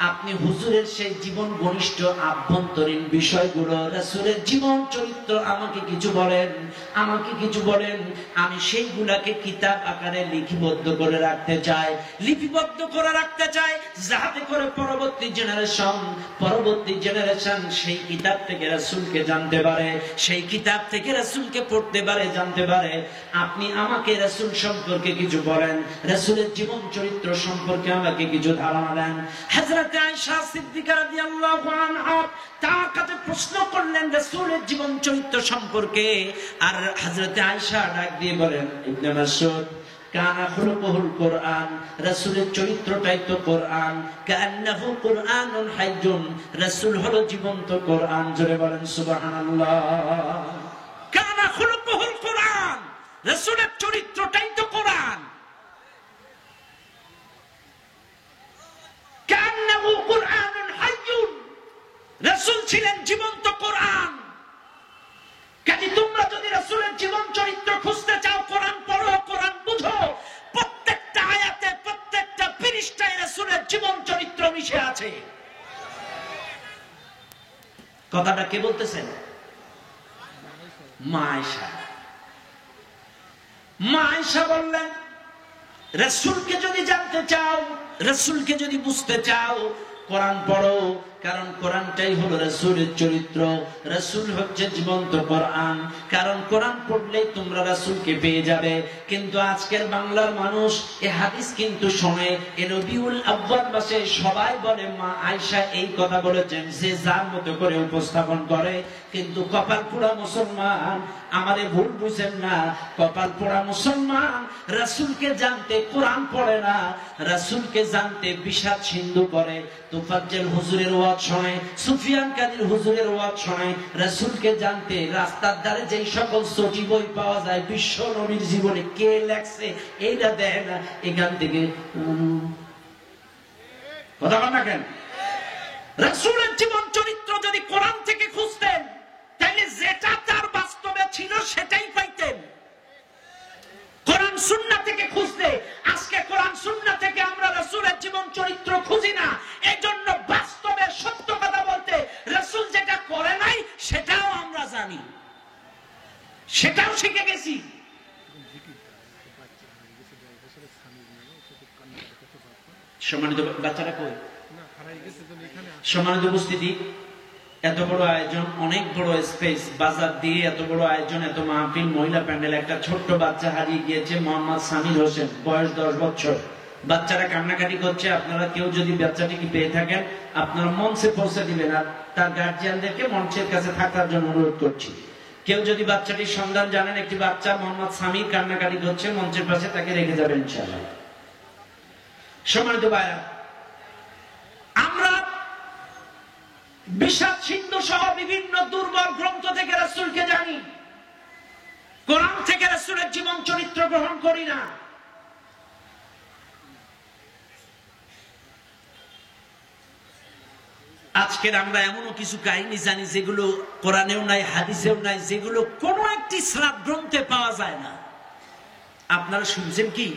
[SPEAKER 1] আপনি হুজুরের সেই জীবন ঘনিষ্ঠ আভ্যন্তরীণ বিষয়গুলো, রাসূলের জীবন চরিত্র আমাকে কিছু বলেন, আমাকে কিছু বলেন। আমি সেইগুলাকে কিতাব আকারে লিপিবদ্ধ করে রাখতে চাই, লিপিবদ্ধ করে রাখতে চাই, যাতে করে পরবর্তী জেনারেশন সেই কিতাব থেকে রাসূলকে জানতে পারে, সেই কিতাব থেকে রাসূলকে পড়তে পারে, জানতে পারে। আপনি আমাকে রাসূল সম্পর্কে কিছু বলেন, রাসূলের জীবন চরিত্র সম্পর্কে আমাকে কিছু ধারণা দেন। হযরত আয়েশা সিদ্দিকা রাদিয়াল্লাহু আনহা তার কাছে প্রশ্ন করলেন রাসূলের জীবন চরিত্র সম্পর্কে, আর হযরত আয়েশা ডাক দিয়ে বলেন, ইবনে মাসউদ, কানা খুলুকুল কোরআন, রাসূলের চরিত্রটাই তো কোরআন, কান্নাহু কুরআনুন হাইয়ুন, রাসূল হলো জীবন্ত কোরআন। জোরে বলেন সুবহানাল্লাহ। কানা খুলুকুল কোরআন, রাসূলের চরিত্রটাই তো কোরআন। কান্নাহু কুরআনুন হাইয়ুন, রাসূল ছিলেন জীবন্ত কোরআন। কাজে তোমরা যদি রাসূলের জীবন চরিত্র খুঁজতে চাও, কোরআন পড়ো, কোরআন বুঝো। প্রত্যেকটা আয়াতে, প্রত্যেকটা পৃষ্ঠায় রাসূলের জীবন চরিত্র মিশে আছে। কথাটা কে বলতেছেন? মা আয়েশা। মা আয়েশা বললেন, রাসূলকে যদি জানতে চাও, রাসূলকে যদি বুঝতে চাও, কোরআন পড়ো, কারণ কোরআনটাই হলো রাসূলের চরিত্র, রাসূল হচ্ছে জীবন্ত কোরআন। কারণ কোরআন পড়লেই তোমরা রাসূলকে পেয়ে যাবে। কিন্তু আজকের বাংলার মানুষ এ হাদিস কিন্তু শোনে, এ রবিউল আউয়াল মাসে সবাই বলে মা আয়েশা এই কথা বলেছেন, সে যার মতো করে উপস্থাপন করে। কিন্তু কপাল পোড়া মুসলমান, আমারে ভুল বুঝেন না, কপাল পোড়া মুসলমান রাসূলকে জানতে কোরআন পড়ে না, রাসূলকে জানতে বিষাদ সিন্ধু করে, তোফাজ্জল হুজুরের ওয়াজ শোনে, সুফিয়ান কাদির হুজুরের ওয়াজ শোনে। রাসূলকে জানতে রাস্তার ধারে যেই সকল সটি বই পাওয়া যায়, বিশ্ব নবীর জীবনে কে লেখছে এইটা দেয় না, এখান থেকে কথা বল না কেন? রাসূলের জীবন চরিত্র যদি কোরআন থেকে খুঁজতেন, তাহলে যেটা তার বাস্তবে ছিল সেটাই পাইতেন। কোরআন সুন্নাহ থেকে খুঁজতে, আজকে কোরআন সুন্নাহ থেকে আমরা রাসূলের জীবন চরিত্র খুঁজি না। এজন্য বাস্তবে সত্য কথা বলতে, রাসূল যেটা করে নাই সেটাও আমরা জানি, সেটাও শিখে গেছি। সম্মানিত বাচ্চারা কই? সম্মানিত উপস্থিতি, এত বড় আয়োজন, অনেক বড় স্পেস, বাজার দিয়ে এত বড় আয়োজন, এত মাহফিল, মহিলা প্যান্ডেল, একটা ছোট্ট বাচ্চা হারিয়ে গিয়েছে, মোহাম্মদ সামির হোসেন, বয়স 10 বছর। বাচ্চারা কান্নাকাটি করছে। আপনারা কেউ যদি বাচ্চাটিকে পেয়ে থাকেন, আপনারা মঞ্চে পৌঁছে দিবেন, আর তার গার্জিয়ানদেরকে মঞ্চের কাছে থাকার জন্য অনুরোধ করছি। কেউ যদি বাচ্চাটির সন্ধান জানেন, একটি বাচ্চা মোহাম্মদ সামির কান্নাকাটি করছে, মঞ্চের পাশে তাকে রেখে যাবেন ইনশাআল্লাহ। সম্মানিত ভাইরা, আমরা বিষাদ সিন্ধু সহ বিভিন্ন দুর্বল গ্রন্থ থেকে রাসূলকে জানি, কোরআন থেকে রাসূলের জীবন চরিত্র গ্রহণ করি না। আজকের আমরা এমনও কিছু কাহিনী জানি যেগুলো কোরআনেও নাই, হাদিসেও নাই, যেগুলো কোনো একটি ইসলাম গ্রন্থে পাওয়া যায় না। আপনারা শুনছেন কি?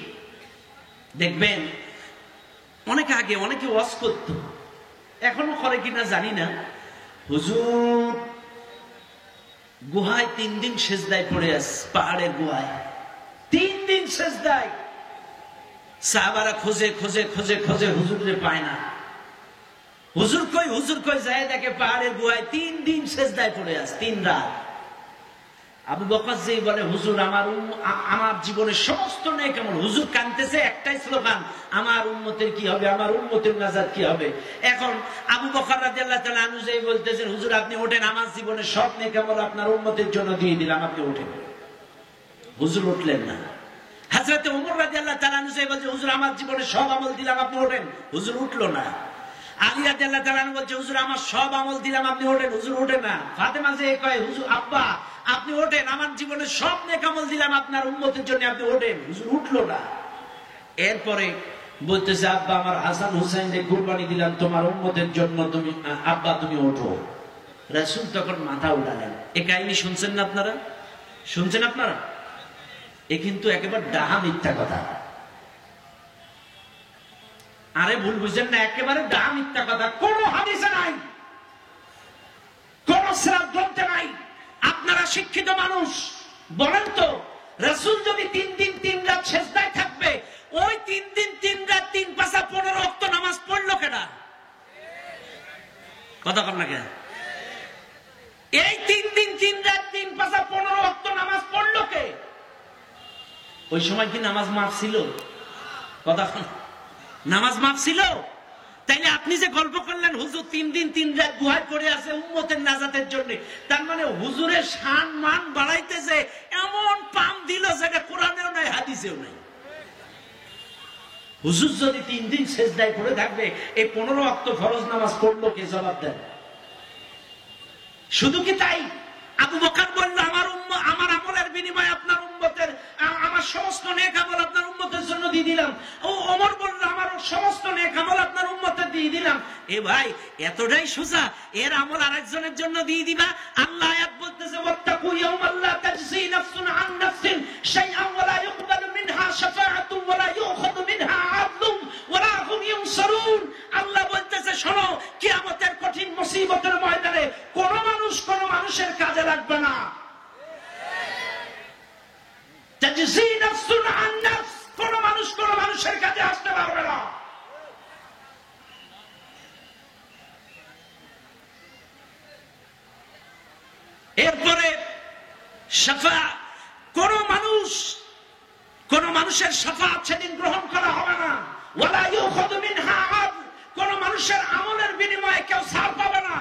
[SPEAKER 1] দেখবেন অনেক আগে অনেকে ওয়াজ করত, এখনো করে কিনা জানি না, হুজুর গুহায় 3 দিন সেজদায় পড়ে আছে, পাহাড়ের গুহায় 3 দিন সেজদায়। সাহাবারা খোঁজে খোঁজে খোঁজে খোঁজে হুজুরে পায় না। হুজুর কই, হুজুর কই, যায় দেখে পাহাড়ের গুহায় 3 দিন সেজদায় পড়ে আছে, 3 রাত। আবু বকর যেই বলে, হুজুর আমার জীবনের সমস্ত নেক আমল, হুজুর কাঁদতেছে, একটাই স্লোগান, আমার উম্মতের কি হবে, আমার উম্মতের নাজাত কি হবে। এখন আবু বকর রাদিয়াল্লাহু তাআলা আনহু যেই বলতেছেন, হুজুর আপনি ওঠেন, আমার জীবনের সব নেক আমল আপনার উম্মতের জন্য দিয়ে দিলাম, আপনি ওঠেন। হুজুর উঠলেন না। হযরত ওমর রাদিয়াল্লাহু তাআলা আনহু যেই বলছে, হুজুর আমার জীবনের সব আমল দিলাম, আপনি ওঠেন, হুজুর উঠলো না। আলী রাদিয়াল্লাহু তাআলা বলছে হুজুর আমার সব আমল দিলাম, আপনি ওঠেন। হুজুর ওঠে না। ফাতেমা যে কয় হুজুর আব্বা আপনি ওঠেন, আমার জীবনে সব নেক আমল দিলাম আপনার উম্মতের জন্য, আপনি ওঠেন। হুজুর উঠলো না। এরপরে বলতেছে আব্বা আমার হাসান হুসাইনকে কুরবানি দিলাম তোমার উম্মতের জন্য, তুমি আব্বা তুমি ওঠো। রাসূল তখন মাথা উঠালেন। এই কাহিনী শুনছেন না আপনারা? শুনছেন আপনারা? এ কিন্তু একেবারে ডাহা মিথ্যা কথা। আরে ভুল বুঝছেন না, একেবারে ডাহা মিথ্যা কথা। কোন হাদিসে নাই, কোন সিরাত গ্রন্থে নাই। আপনারা শিক্ষিত মানুষ, বলেন তো রাসূল যদি 3 দিন 3 রাত সিজদায় থাকবে, ওই 3 দিন 3 রাত 3 পাঁচা 15 ওয়াক্ত নামাজ পড়লো কেডা? কথা কর না কেন? এই 3 দিন 3 রাত 3 পাঁচা 15 ওয়াক্ত নামাজ পড়লো কে? ওই সময় কি নামাজ মাফ ছিল? কথা নামাজ মাফ ছিল? তাইলে আপনি যে গল্প করলেন হুজুর 3 দিন 3 রাত গুহায় পড়ে আছে উম্মতের নাজাতের জন্য, তার মানে হুজুরের শান মান বাড়াইতেছে এমন পাম দিল যেটা কোরআনেও নাই হাদিসেও নাই। হুজুর যদি 3 দিন সিজদায় পড়ে থাকবে, এই 15 ওয়াক্ত ফরজ নামাজ পড়লো কে? জবাব দেন। শুধু কি তাই? আবু বকর বলল আমার আমলের বিনিময়ে আপনার উম্মতের আমার সমস্ত নেক আমল আপনার উম্মতের জন্য দিয়ে দিলাম। ও ওমর বলল আমার সমস্ত নেক আমল আপনার উম্মতের দিয়ে দিলাম। এ ভাই এতটাই সোজা, এর আমল আরেকজনের জন্য দিয়ে দিবা? আল্লাহ আয়াত বলতেছে ওয়াত্তাকু ইয়াওমান লা তাজজি নাফসুন আন নাফসিন শাইআন ওয়া লা ইউকবালু মিনহা শাফাআতুন ওয়া লা ইউখাযু মিনহা আদলুন ওয়া লা হুম ইউনসারুন। আল্লাহ বলতেছে শোনো, কিয়ামতের কঠিন মুসিবতের ময়দানে কোন মানুষ কোন মানুষের কাজে লাগবে না। তাজজি নাফসুন আন নাফস, কোন মানুষ কোন মানুষের কাজে আসতে পারবে না। এরপরে শাফা, কোন মানুষের শাফাআত সেদিন গ্রহণ করা হবে না। ওয়ালা ইউখাযু মিনহা আদল, কোন মানুষের আমলের বিনিময়ে কেউ ছাড় পাবে না।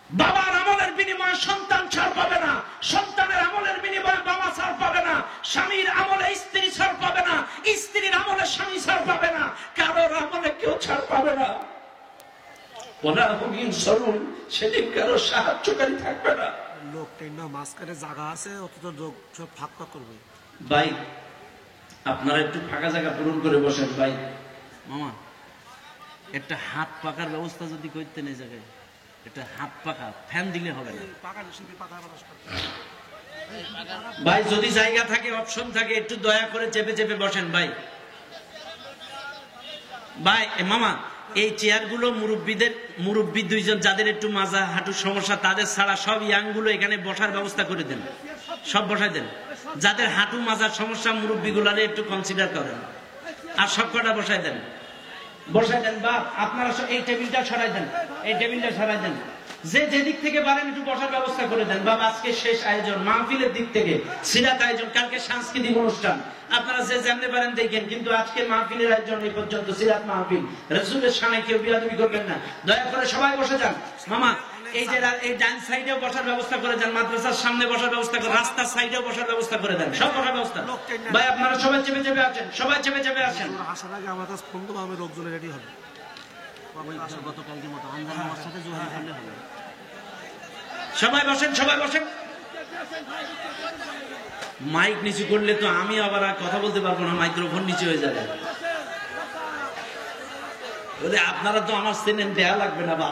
[SPEAKER 1] বাবার আমলের বিনিময়ে সন্তান ছাড় পাবে না, সন্তানের আমলের বিনিময়ে বাবা ছাড় পাবে না, স্বামীর আমলে স্ত্রী ছাড় পাবে না, স্ত্রীর আমলে স্বামী ছাড় পাবে না, কারোর আমলে কেউ ছাড় পাবে না। ওয়ালা হুম ইউনসারুন, সেদিন কারো সাহায্যকারী থাকবে না।
[SPEAKER 2] লোকটা না মাঝখানে জায়গা আছে, অথচ লোক সব ফাঁকা করবে।
[SPEAKER 1] ভাই আপনারা একটু ফাঁকা জায়গা পূরণ করে বসেন। ভাই মামা একটা হাত পাকার ব্যবস্থা যদি করতেন এই জায়গায়, এটা হাত পাকা ফ্যান দিলে হবে না ভাই। যদি জায়গা থাকে, অপশন থাকে, একটু দয়া করে চেপে চেপে বসেন ভাই। ভাই মামা এই চেয়ারগুলো মুরব্বী দুইজন যাদের একটু মাজা হাঁটুর সমস্যা তাদের ছাড়া সব ইয়াং গুলো এখানে বসার ব্যবস্থা করে দেন, সব বসাই দেন। যাদের হাঁটু মাজার সমস্যা মুরব্বী গুলারে একটু কনসিডার করেন, আর সব কটা বসাই দেন, বসাই দেন। বা আপনারা এই টেবিলটা সরাই দেন, এই টেবিলটা সরাই দেন। যে যেদিক থেকে পারেন একটু বসার ব্যবস্থা করে দেন। বাবা আজকে শেষ আয়োজন মাহফিলের দিক থেকে, সিরাত আয়োজন, কালকে সাংস্কৃতিক অনুষ্ঠান, আপনারা যে যেমনে পারেন দেখেন, কিন্তু আজকে মাহফিলের আয়োজন এই পর্যন্ত, সিরাত মাহফিল। রাসূলের শানে কেউ বিয়াদবি করবেন না, দয়া করে সবাই বসে যান। মামা এই যে এই ডান সাইডেও বসার ব্যবস্থা করে দেন, মাদ্রাসার সামনে বসার ব্যবস্থা করে, রাস্তার সাইডেও বসার ব্যবস্থা করে দেন, সব বসার ব্যবস্থা। ভাই আপনারা সবাই চেপে চেপে আছেন, সবাই চেপে চেপে আসেন।
[SPEAKER 2] আসার আগে আমার কাছে ফোন দেবো, আমি লোকজন রেডি হবে। গতকালকে মতো আনজান আমার সাথে জোহারি করলে হবে।
[SPEAKER 1] সবাই বসেন, সবাই বসেন। মাইক নিচু করলে তো আমি আবার আর কথা বলতে পারবো না, মাইক্রোফোন নিচু হয়ে যাবে। বলে আপনারা তো আমার চেনেন, দেয়া লাগবে না। বা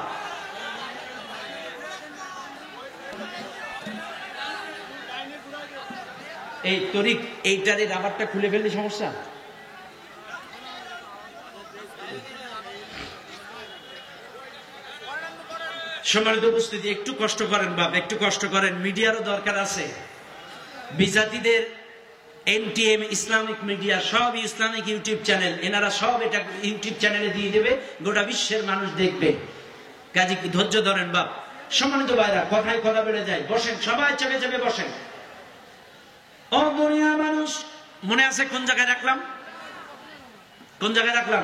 [SPEAKER 1] এই তরিক এইটার এই রাবারটা খুলে ফেললে সমস্যা। সম্মানিত উপস্থিতি, একটু কষ্ট করেন বাপ, একটু কষ্ট করেন। মিডিয়ারও দরকার আছে। বিজাতিদের এনটিএম ইসলামিক মিডিয়া, সব ইসলামিক ইউটিউব চ্যানেল, এনারা সব এটা ইউটিউব চ্যানেলে দিয়ে দেবে, গোটা বিশ্বের মানুষ দেখবে। কাজে কি ধৈর্য ধরেন বাপ। সম্মানিত ভাইরা, কথায় কথা বেড়ে যায়, বসেন সবাই চেপে চেপে বসেন। ও দুনিয়ার মানুষ, মনে আছে কোন জায়গায় রাখলাম? কোন জায়গায় রাখলাম?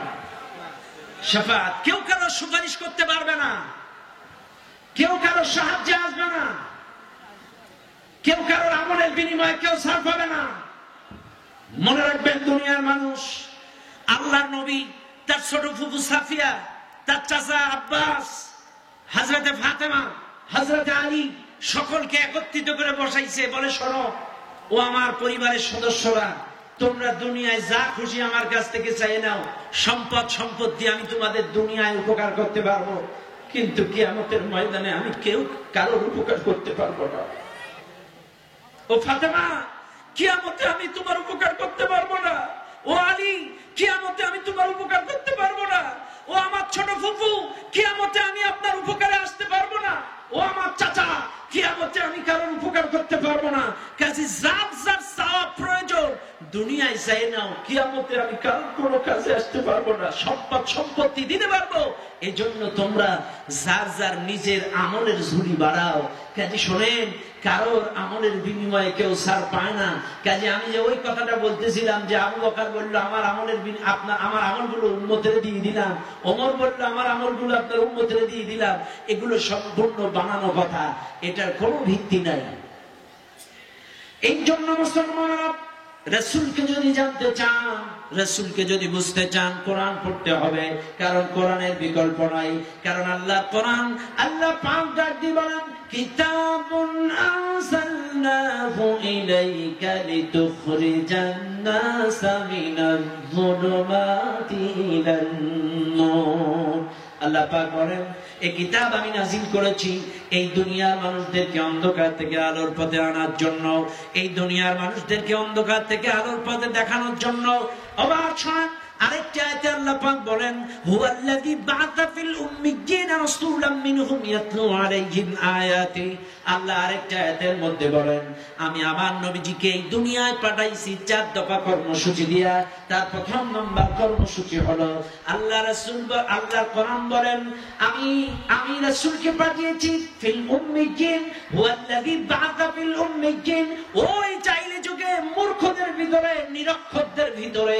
[SPEAKER 1] শাফাআত। কেউ কারো সুপারিশ করতে পারবে না, কেউ কারো সাহায্যে আসবে না, কেউ কারোর আমলের বিনিময়ে কেউ ছাড় পাবে না। মনে রাখবেন দুনিয়ার মানুষ, আল্লাহর নবী তার ছোট ফুফু সাফিয়া তার চাচা আব্বাস, হযরতে ফাতেমা, হযরতে আলী সকলকে একত্রিত করে বসাইছে। বলে শোনো ও আমার পরিবারের সদস্যরা, তোমরা দুনিয়ায় যা খুশি আমার কাছ থেকে চাইয়ে নাও, সম্পদ সম্পত্তি আমি তোমাদের দুনিয়ায় উপকার করতে পারবো, কিন্তু কিয়ামতের ময়দানে আমি কেউ কারোর উপকার করতে পারবো না। ও ফাতেমা, কিয়ামতে আমি তোমার উপকার করতে পারবো না। ও আলী, কিয়ামতে আমি তোমার উপকার করতে পারবো না। ও আমার ছোট ফুফু, কিয়ামতে আমি আপনার উপকারে আসতে পারবো না। ও আমার চাচা, কিয়ামতে আমি কারোর উপকার করতে পারবো না। কাজে যার যার চাওয়া প্রয়োজন দুনিয়ায় চাই নাও, কিয়ামতে আমি কারোর কোনো কাজে আসতে পারবো না, সম্পদ সম্পত্তি দিতে পারবো। এই জন্য তোমরা যার যার নিজের আমলের ঝুলি বাড়াও। কাজে শোনেন, কারোর আমলের বিনিময়ে কেউ ছাড় পায় না। কাজে আমি যে ওই কথাটা বলতেছিলাম যে আবু বকর বলল আমার আমলের আমার আমলগুলো উম্মতের দিয়ে দিলাম, ওমর বলল আমার আমলগুলো আপনার উম্মতের দিয়ে দিলাম, এগুলো সম্পূর্ণ বানানো কথা, এটার কোনো ভিত্তি নাই। এই জন্য মুসলমানরা রাসূলকে যদি জানতে চান, রাসূলকে যদি বুঝতে চান, কোরআন পড়তে হবে, কারণ কোরআনের বিকল্প নাই। কারণ আল্লাহ কোরআন, আল্লাহ পাক ডাক দিয়ে বলেন কিতাবুন আনজালনাহু ইলাইকা লিতুখরিজান নাসা মিনাজ-যুলুমাতি ইলান-নূর। আল্লাহ পাক বলেন এই কিতাব আমি নাযিল করেছি এই দুনিয়ার মানুষদেরকে অন্ধকার থেকে আলোর পথে আনার জন্য, এই দুনিয়ার মানুষদেরকে অন্ধকার থেকে আলোর পথে দেখানোর জন্য। অবাক শোনেন, আরেকটা আয়াতে আল্লাহ পাক বলেন হুয়াল্লাযী বা'আসা ফিল উম্মিয়্যিনা রাসূলাম মিনহুম ইয়াতলু আলাইহিম আয়াতি। আল্লাহ আরেকটা আয়াতের মধ্যে বলেন আমি আমার নবীজিকে এই দুনিয়ায় পাঠাইছি 4 দফা কর্মসূচি দিয়া। তার প্রথম নম্বর কর্মসূচি হলো আল্লাহ রাসূল, আল্লাহ কোরআন বলেন আমি রাসূলকে পাঠিয়েছি ফিল উম্মিয়্যিন, হুয়াল্লাযী বা'আসা ফিল উম্মিয়্যিন। ওই চাইলে যুগে মূর্খদের ভিতরে, নিরক্ষরদের ভিতরে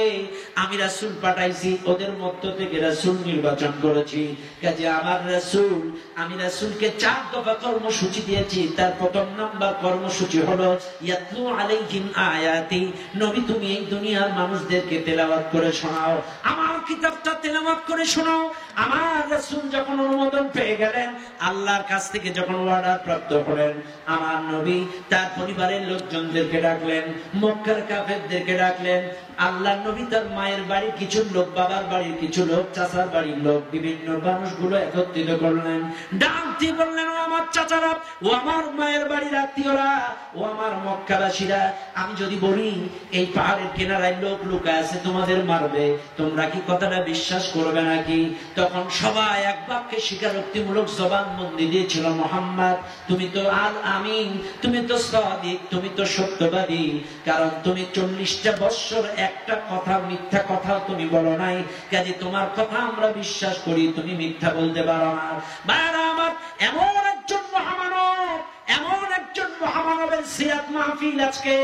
[SPEAKER 1] আমি রাসূল পাঠাইছি, ওদের মধ্য থেকে রাসূল নির্বাচন করেছি। কাজে আমার রাসূল, আমি রাসূলকে 4 দফা কর্মসূচি দিয়েছি। তার প্রথম নাম্বার কর্মসূচি হলো ইয়াতলু আলাইহিম আয়াতি। নবী তুমি এই দুনিয়ার মানুষদেরকে তেলাওয়াত করে শোনাও, আমার কিতাবটা তেলাওয়াত করে শোনাও। আমার রাসূল যখন অনুমোদন পেয়ে গেলেন, আল্লাহর কাছ থেকে যখন অর্ডার প্রাপ্ত হলেন, আমার নবী তার পরিবারের লোকজনদেরকে ডাকলেন, মক্কার কাফেরদেরকে ডাকলেন। আল্লাহ নবী তার মায়ের বাড়ির কিছু লোক, বাবার বাড়ির কিছু লোক, চাচার বাড়ির লোক, বিভিন্ন মানুষগুলো একত্রিত করলেন। ডাক দিয়ে বললেন ও আমার চাচারা, ও আমার মায়ের বাড়ির আত্মীয়রা, ও আমার মক্কাবাসীরা, আমি যদি বলি এই পাহাড়ের কিনারায় লোক লুকায় আছে তোমাদের মারবে, তোমরা কি কথাটা বিশ্বাস করবে নাকি? তখন সবাই এক বাক্যে স্বীকারোক্তিমূলক জবানবন্দি দিয়েছিল মুহাম্মদ তুমি তো আল আমিন, তুমি তো সাদিক, তুমি তো সত্যবাদী, কারণ তুমি 40টা বছর একটা কথা, মিথ্যা কথা তুমি বলো নাই। কাজে তোমার কথা আমরা বিশ্বাস করি, তুমি মিথ্যা বলতে পারো না। ভাইরা আমার, এমন একজন মহামানব, এমন একজন মহামানবের সিরাত মাহফিল আজকে,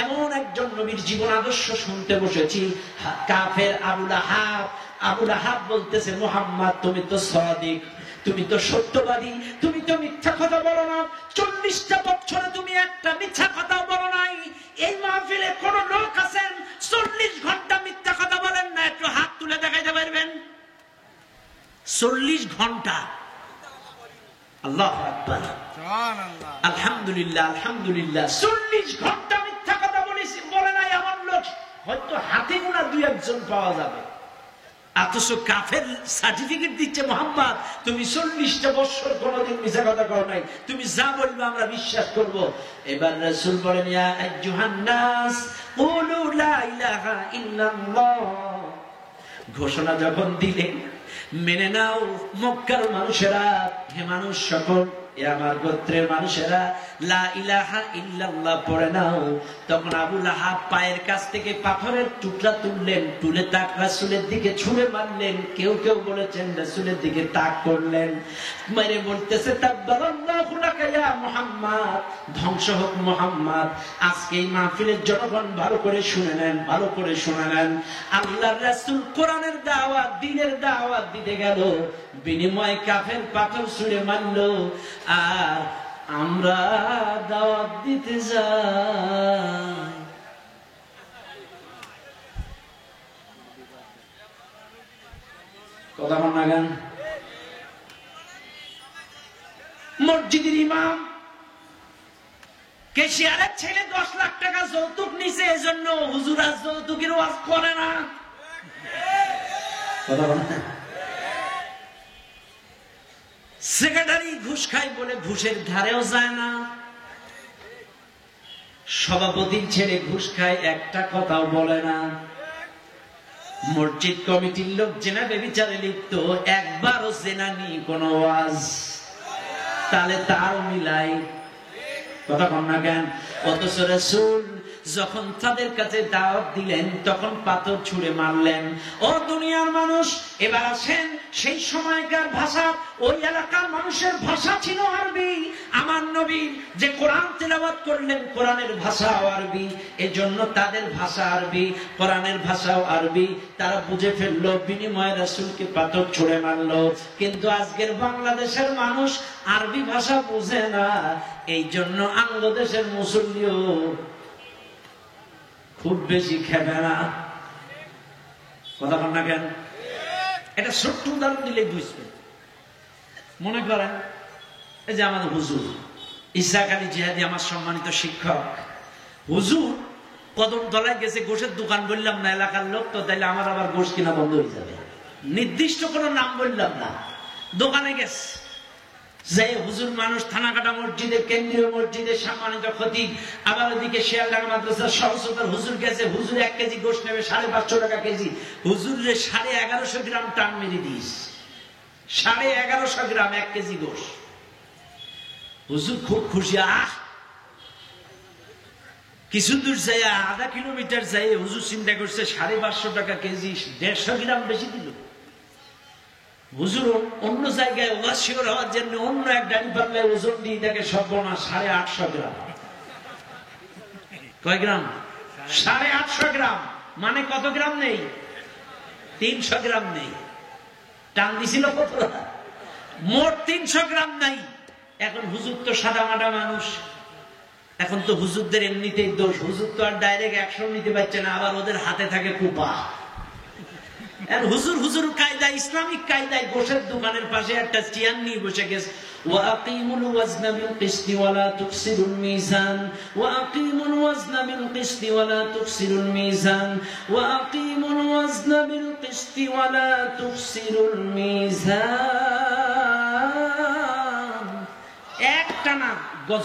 [SPEAKER 1] এমন একজন নবীর জীবন আদর্শ শুনতে বসেছি। কাফের আবু লাহাব বলতেছে মুহাম্মদ তুমি তো সাদিক, তুমি তো সত্যবাদী, তুমি তো মিথ্যা কথা বলো না, 40টা বছরে তুমি একটা মিথ্যা কথা বলো নাই। এই মাহফিলে কোন লোক আছেন 40 ঘন্টা মিথ্যা কথা বলেন না? একটু হাত তুলে দেখাইতে পারবেন? 40 ঘন্টা। আল্লাহু আকবার, সুবহানাল্লাহ, আলহামদুলিল্লাহ, আলহামদুলিল্লাহ। 40 ঘন্টা মিথ্যা কথা বলেছি বলে নাই এমন লোক হয়তো হাতে গোনা 2-1 জন পাওয়া যাবে। অথচ কাফের সার্টিফিকেট দিচ্ছে মুহাম্মদ তুমি 40টা বছর কোনদিন মিথ্যা কথা করো নাই, তুমি যা বলবে আমরা বিশ্বাস করব। এবার রাসূল বলেন ইয়া আইয়ুহান নাস কুলু লা ইলাহা ইল্লাল্লাহ। ঘোষণা যখন দিলেন, মেনে নাও মক্কার মানুষেরা, হে মানুষ সকল, এ আমার গোত্রের মানুষেরা লা ইলাহা ইল্লাল্লাহ পড়ে নাও। তখন আবু লাহাব পায়ের কাছ থেকে পাথরের টুকরা তুললেন, তুলে তাক রাসূলের দিকে ছুঁড়ে মারলেন। কেউ কেউ বলেছেন রাসূলের দিকে তাক করলেন, মেরে বলতেছে তাব্বারাল্লাহু লাকা ইয়া মুহাম্মদ, ধ্বংস হোক মুহাম্মদ। আজকে এই মাহফিলের জনগণ ভালো করে শুনে নেন, ভালো করে শুনে নেন। আল্লাহর রাসূল কোরআনের দাওয়াত, দ্বীনের দাওয়াত দিতে গেল, বিনিময়ে কাফের পাথর ছুঁড়ে মারলো, আর আমরা দাওয়াত দিতে যাই। কথা বল না গান। মসজিদের ইমাম কেশিয়ারের ছেলে 10 লাখ টাকা যৌতুক নিছে, এজন্য হুজুর আজ যৌতুকের ওয়াজ করে না। সেক্রেটারি ঘুষ খায় বলে ঘুষের ধারেও যায় না। সভাপতির ছেলে ঘুষ খায়, একটা কথাও বলে না। মসজিদ কমিটির লোক জেনা বেবিচারে লিপ্ত, একবারও জেনা নি কোন ওয়াজ, তাহলে তার মিলাই কথা কন না কেন? অথচ রাসূল যখন তাদের কাছে দাওয়াত দিলেন তখন পাথর ছুঁড়ে মারলেন। ও দুনিয়ার মানুষ, এবার আসেন সেই সময়কার ভাষা, ওই এলাকার মানুষের ভাষা ছিল আরবি। আমার নবী যে কোরআন তেলাওয়াত করলেন কোরআনের ভাষাও আরবি, এজন্য তাদের ভাষা আরবি, কোরআনের ভাষাও আরবি। তারা বুঝে ফেললো, বিনিময়ে রাসূলকে পাথর ছুঁড়ে মারলো। কিন্তু আজকের বাংলাদেশের মানুষ আরবি ভাষা বুঝে না, এই জন্য বাংলাদেশের মুসল্লিও খুব বেশি খেবে না। কথা বল না কেন? এটা ছোট্ট উদাহরণ দিলে বুঝবে। মনে করেন এই যে আমাদের হুজুর ইসহাক আলী জিহাদি, আমার সম্মানিত শিক্ষক, হুজুর কদম তলায় গেছে, গোশের দোকান বললাম না এলাকার লোক তো, তাইলে আমার আবার গোশ কিনা বন্ধ হয়ে যাবে। নির্দিষ্ট কোনো নাম বললাম না, দোকানে গেছে যে হুজুর মানুষ থানাকাটা মসজিদের কেন্দ্রীয় মসজিদের সম্মানিত খতিব, আবার ওদিকে শিয়ালডাঙ্গা মাদ্রাসার সহস্রতার হুজুর গেছে। হুজুর 1 কেজি গোশত নেবে 550 টাকা কেজি। হুজুরের 1150 গ্রাম টান মেরে দিস, 1150 গ্রাম 1 কেজি গোশত। হুজুর খুব খুশি। কিছু দূর যায়, আধা কিলোমিটার যায়, হুজুর চিন্তা করছে 550 টাকা কেজি, 150 গ্রাম বেশি দিল। হুজুর অন্য জায়গায় ওয়াসিওর হওয়ার জন্য অন্য এক ডানি পাল্লায় ওজন দিয়ে দেখে সর্বনাশ 850 গ্রাম। কয় গ্রাম? 850 গ্রাম। মানে কত গ্রাম নেই? 300 গ্রাম নেই। টান দিছিল কত? মোট 300 গ্রাম নাই। এখন হুজুর তো সাদা মাটা মানুষ, এখন তো হুজুরদের এমনিতেই দোষ। হুজুর তো আর ডাইরেক্ট 100 নিতে পারছে না, আবার ওদের হাতে থাকে কুপা। হুজুর হুজুর কায়দায়, ইসলামিক কায়দায় গোশের দোকানের পাশে একটা চেয়ার নিয়ে বসে গেছে। ওয়াকিমুল ওয়াজনা বিল কিসতি ওয়ালা তুকসিরুল মিজান, ওয়াকিমুল ওয়াজনা বিল কিসতি ওয়ালা তুকসিরুল মিজান, ওয়াকিমুল ওয়াজনা বিল কিসতি ওয়ালা তুকসিরুল মিজান। একটানা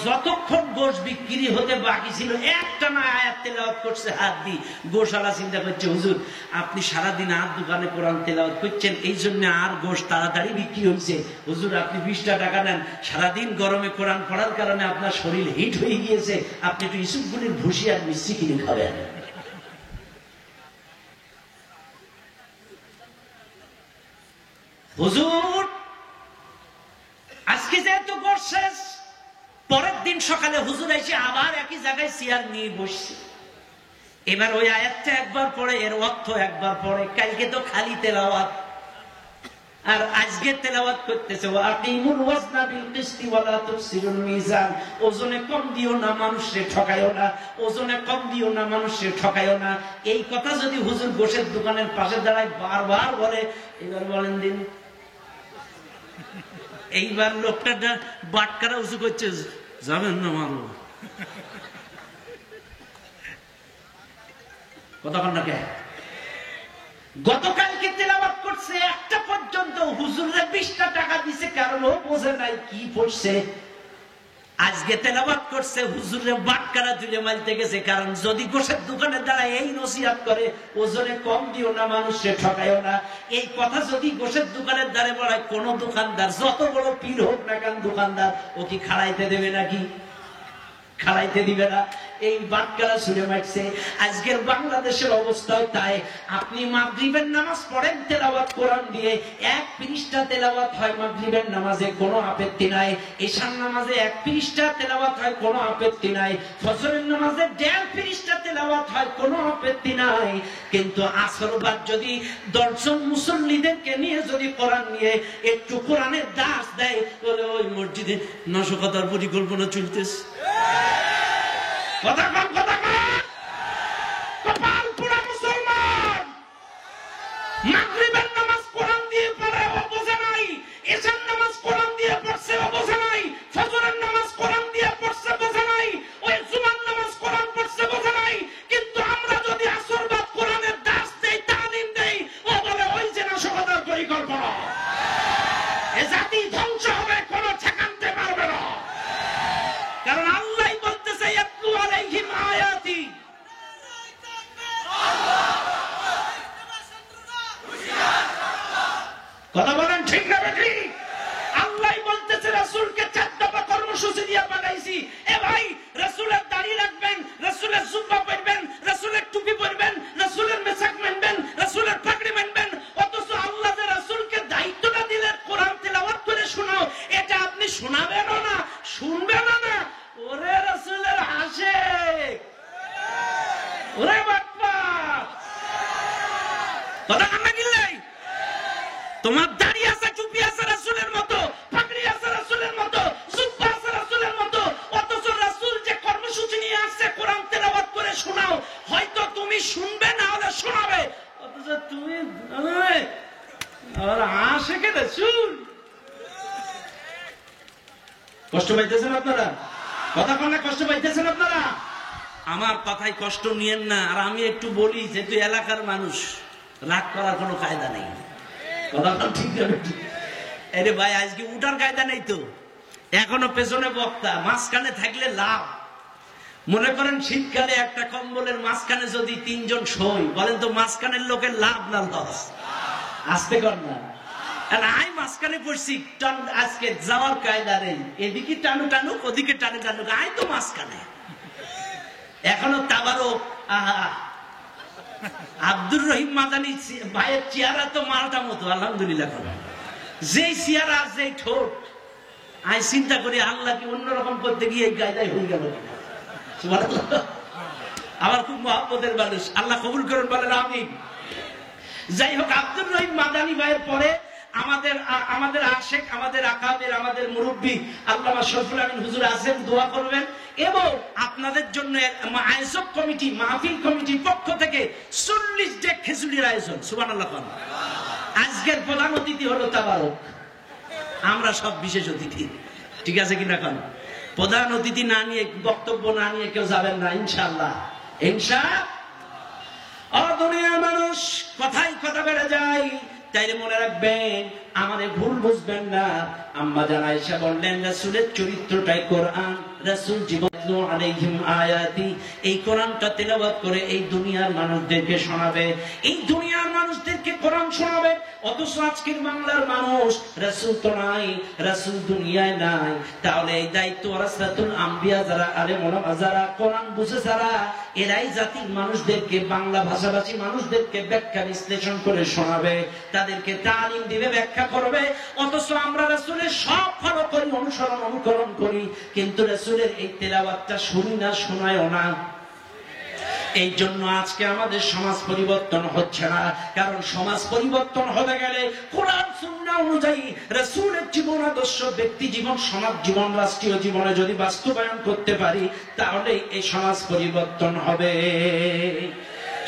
[SPEAKER 1] যতক্ষণ গোশ বিক্রি হতে বাকি ছিল একটানা আয়াত তেলাওয়াত করছে হাত দিয়ে। গোশালা চিন্তা করছে, হুজুর আপনি সারাদিন আর দোকানে কোরআন তেলাওয়াত করছেন, এই জন্য আর গোশ তাড়াতাড়ি বিক্রি হয়েছে। হুজুর আপনি 20টা টাকা নেন, সারাদিন গরমে কোরআন পড়ার কারণে আপনার শরীর হিট হয়ে গিয়েছে, আপনি একটু ইসুফগুলির ভুসি আর মিষ্টি কিনে খাবেন। হুজুর আজকে যেহেতু গোশ শেষ, পরের দিন সকালে হুজুর এসে আবার একই জায়গায় চেয়ার নিয়ে বসছে। এবার ওই আয়াতটা একবার পড়ে, এর অর্থ একবার পড়ে। কালকে তো খালি তেলাওয়াত, আর আজকে তেলাওয়াত করতেছে ওয়াকিমুল ওয়াজনা বিল কিসতি ওয়ালা তুকসিরুল মিজান। ওজনে কম দিও না, মানুষকে ঠকায়ও না, ওজনে কম দিও না, মানুষকে ঠকায়ও না। এই কথা যদি হুজুর গোশের দোকানের পাশে দাঁড়ায় বারবার বলে, এবার বলেন দিন। এইবার লোকটা বাটকারা উঁচু করছে, যাবেন না মারো। কতক্ষণ না কে গতকালকে তেলাওয়াত করছে একটা পর্যন্ত, হুজুরে 20টা টাকা দিছে, কারণ ও বোঝে নাই কি পড়ছে। আজকে তেলাওয়াত করছে, হুজুরে বাটকারা তুলে মারতে গেছে। কারণ যদি গোশের দোকানে দাঁড়ায় এই নসিহত করে, ওজনে কম দিও না, মানুষকে ঠকায়ও না, এই কথা যদি গোশের দোকানের দ্বারে বলায়, কোন দোকানদার যত বড় পীর হোক না কেন দোকানদার, ও কি খাড়াইতে দেবে নাকি? খাড়াইতে দিবে না। এই বাটকারা ছুড়ে মারছে। আজকের বাংলাদেশের অবস্থাও তাই। আপনি মাগরিবের নামাজ পড়েন তেলাওয়াত কোরআন দিয়ে, 1 পৃষ্ঠা তেলাওয়াত হয় মাগরিবের নামাজে, কোনো আপত্তি নাই। এশার নামাজে 1 পৃষ্ঠা তেলাওয়াত হয়, কোনো আপত্তি নাই। ফজরের নামাজে 1.5 পৃষ্ঠা তেলাওয়াত হয়, কোনো আপত্তি নাই। কিন্তু আসর বাদ যদি 10 জন মুসল্লিদেরকে নিয়ে যদি কোরআন নিয়ে একটু কোরআনের দাস দেয়, তাহলে ওই মসজিদে নাশকতার পরিকল্পনা চলতেছে। কপাল পোড়া মুসলমান, মাগরিবের নামাজ কোরআন দিয়ে পড়ে ও বোঝে নাই, এশার নামাজ কোরআন দিয়ে পড়ছে ও বোঝে নাই, বলছি, এ ভাই রাসূলের দাড়ি রাখবেন, রাসূলের জুব্বা পরবেন, রাসূলের টুপি পরবেন, রাসূলের মেসাক মানবেন, রাসূলের পাগড়ি মানবেন, অথচ আল্লাহ যে রাসূলকে দায়িত্বটা দিলেন কোরআন তেলাওয়াত করে শোনাও, এটা আপনি শোনাবেনও না, শুনবেনও না। ওরে রাসূলের আশিক, ওরে বাপ্পা, কথা কান্না কিল্লাই, তোমার দাড়ি আছে, টুপি আছে রাসূলের মতো, পাগড়ি আছে রাসূলের মতো, জুব্বা আছে রাসূলের মতো, অথচ রাসূল যে কর্মসূচি নিয়ে আসছে কোরআন তেলাওয়াত করে শোনাও, হয়তো তুমি শুনবে না হলে শোনাবে, অথচ তুমি আর আশিকে রাসূল। কষ্ট পাইতেছেন আপনারা? কথা কন্যা কষ্ট পাইতেছেন আপনারা? আমার কথায় কষ্ট নিয়েন না। আর আমি একটু বলি, যেহেতু এলাকার মানুষ, রাগ করার কোনো কায়দা নেই। কথা ঠিক আছে? আরে ভাই, আজকে উঠার কায়দা নেই তো, এখনো পেছনে বক্তা, মাঝখানে থাকলে লাভ। মনে করেন শীতকালে একটা কম্বলের মাঝখানে যদি 3 জন শোয়, বলেন তো মাঝখানের লোকের লাভ না লস? আসতে কর না। আই মাঝখানে পড়ছি, আজকে যাওয়ার কায়দা নেই, এদিকে টানু টানুক, ওদিকে টানু টানুক, আই তো মাঝখানে। এখনো তাবারক, আহা, আব্দুর রহিম মাদানী ভাইয়ের চেহারা তো মালটা মতো, আলহামদুলিল্লাহ। যেই চেহারা, যেই ঠোঁট, আমি চিন্তা করি আল্লাহ কি অন্যরকম করতে গিয়ে এই গায়দায় হয়ে গেল কিনা। সুবহানাল্লাহ। আমার খুব মহব্বতের মানুষ, আল্লাহ কবুল করুন, বলেন আমিন। যাই হোক, আব্দুর রহিম মাদানী ভাইয়ের পরে আমাদের আশেক, আমাদের আকাবের, আমাদের মুরব্বী আল্লামা শরীফুল আমিন হুজুর আছেন, দোয়া করবেন। এবং আপনাদের জন্য আয়োজক কমিটি, মাহফিল কমিটির পক্ষ থেকে 40 ডেক খিচুড়ির আয়োজন। সুবহানাল্লাহ। আজকের প্রধান অতিথি হলো তাবারক, আমরা সব বিশেষ অতিথি, ঠিক আছে কিনা? কেন প্রধান অতিথি না নিয়ে, বক্তব্য না নিয়ে কেউ যাবেন না ইনশাআল্লাহ। ইনশাআল্লাহ। দুনিয়ার মানুষ কথাই কথা বেড়ে যায়, তাইলে মনে রাখবেন, আমাদের ভুল বুঝবেন না। আম্মা জান আয়েশা বললেন, রাসূলের চরিত্রটাই কোরআন, রাসূল জীবন আলাইহিম আয়াতি, এই কোরআনটা তেলাওয়াত করে এই দুনিয়ার মানুষদেরকে শোনাবে, এই দুনিয়ার মানুষদেরকে কোরআন শোনাবে। অথচ আজকের বাংলার মানুষ, রাসূল তো নাই, রাসূল দুনিয়ায় নাই, তাহলে এই দায়িত্ব ওয়ারাসাতুল আম্বিয়া যারা, আলেম ওলামা যারা, কোরআন বুঝে যারা, এরাই জাতির মানুষদেরকে, বাংলা ভাষাভাষী মানুষদেরকে ব্যাখ্যা বিশ্লেষণ করে শোনাবে, তাদেরকে তালিম দিবে, ব্যাখ্যা করবে। অথচ আমরা রাসূলের সব ফলো করি, অনুকরণ করি, কিন্তু রাসূলের এই তেলাওয়াতটা শুনি না, শোনায়ও না। এই জন্য আজকে আমাদের সমাজ পরিবর্তন হচ্ছে না। কারণ সমাজ পরিবর্তন হতে গেলে কোরআন সুন্নাহ অনুযায়ী রাসূলের জীবন আদর্শ, ব্যক্তি জীবন, সমাজ জীবন, রাষ্ট্রীয় জীবনে যদি বাস্তবায়ন করতে পারি, তাহলে এই সমাজ পরিবর্তন হবে।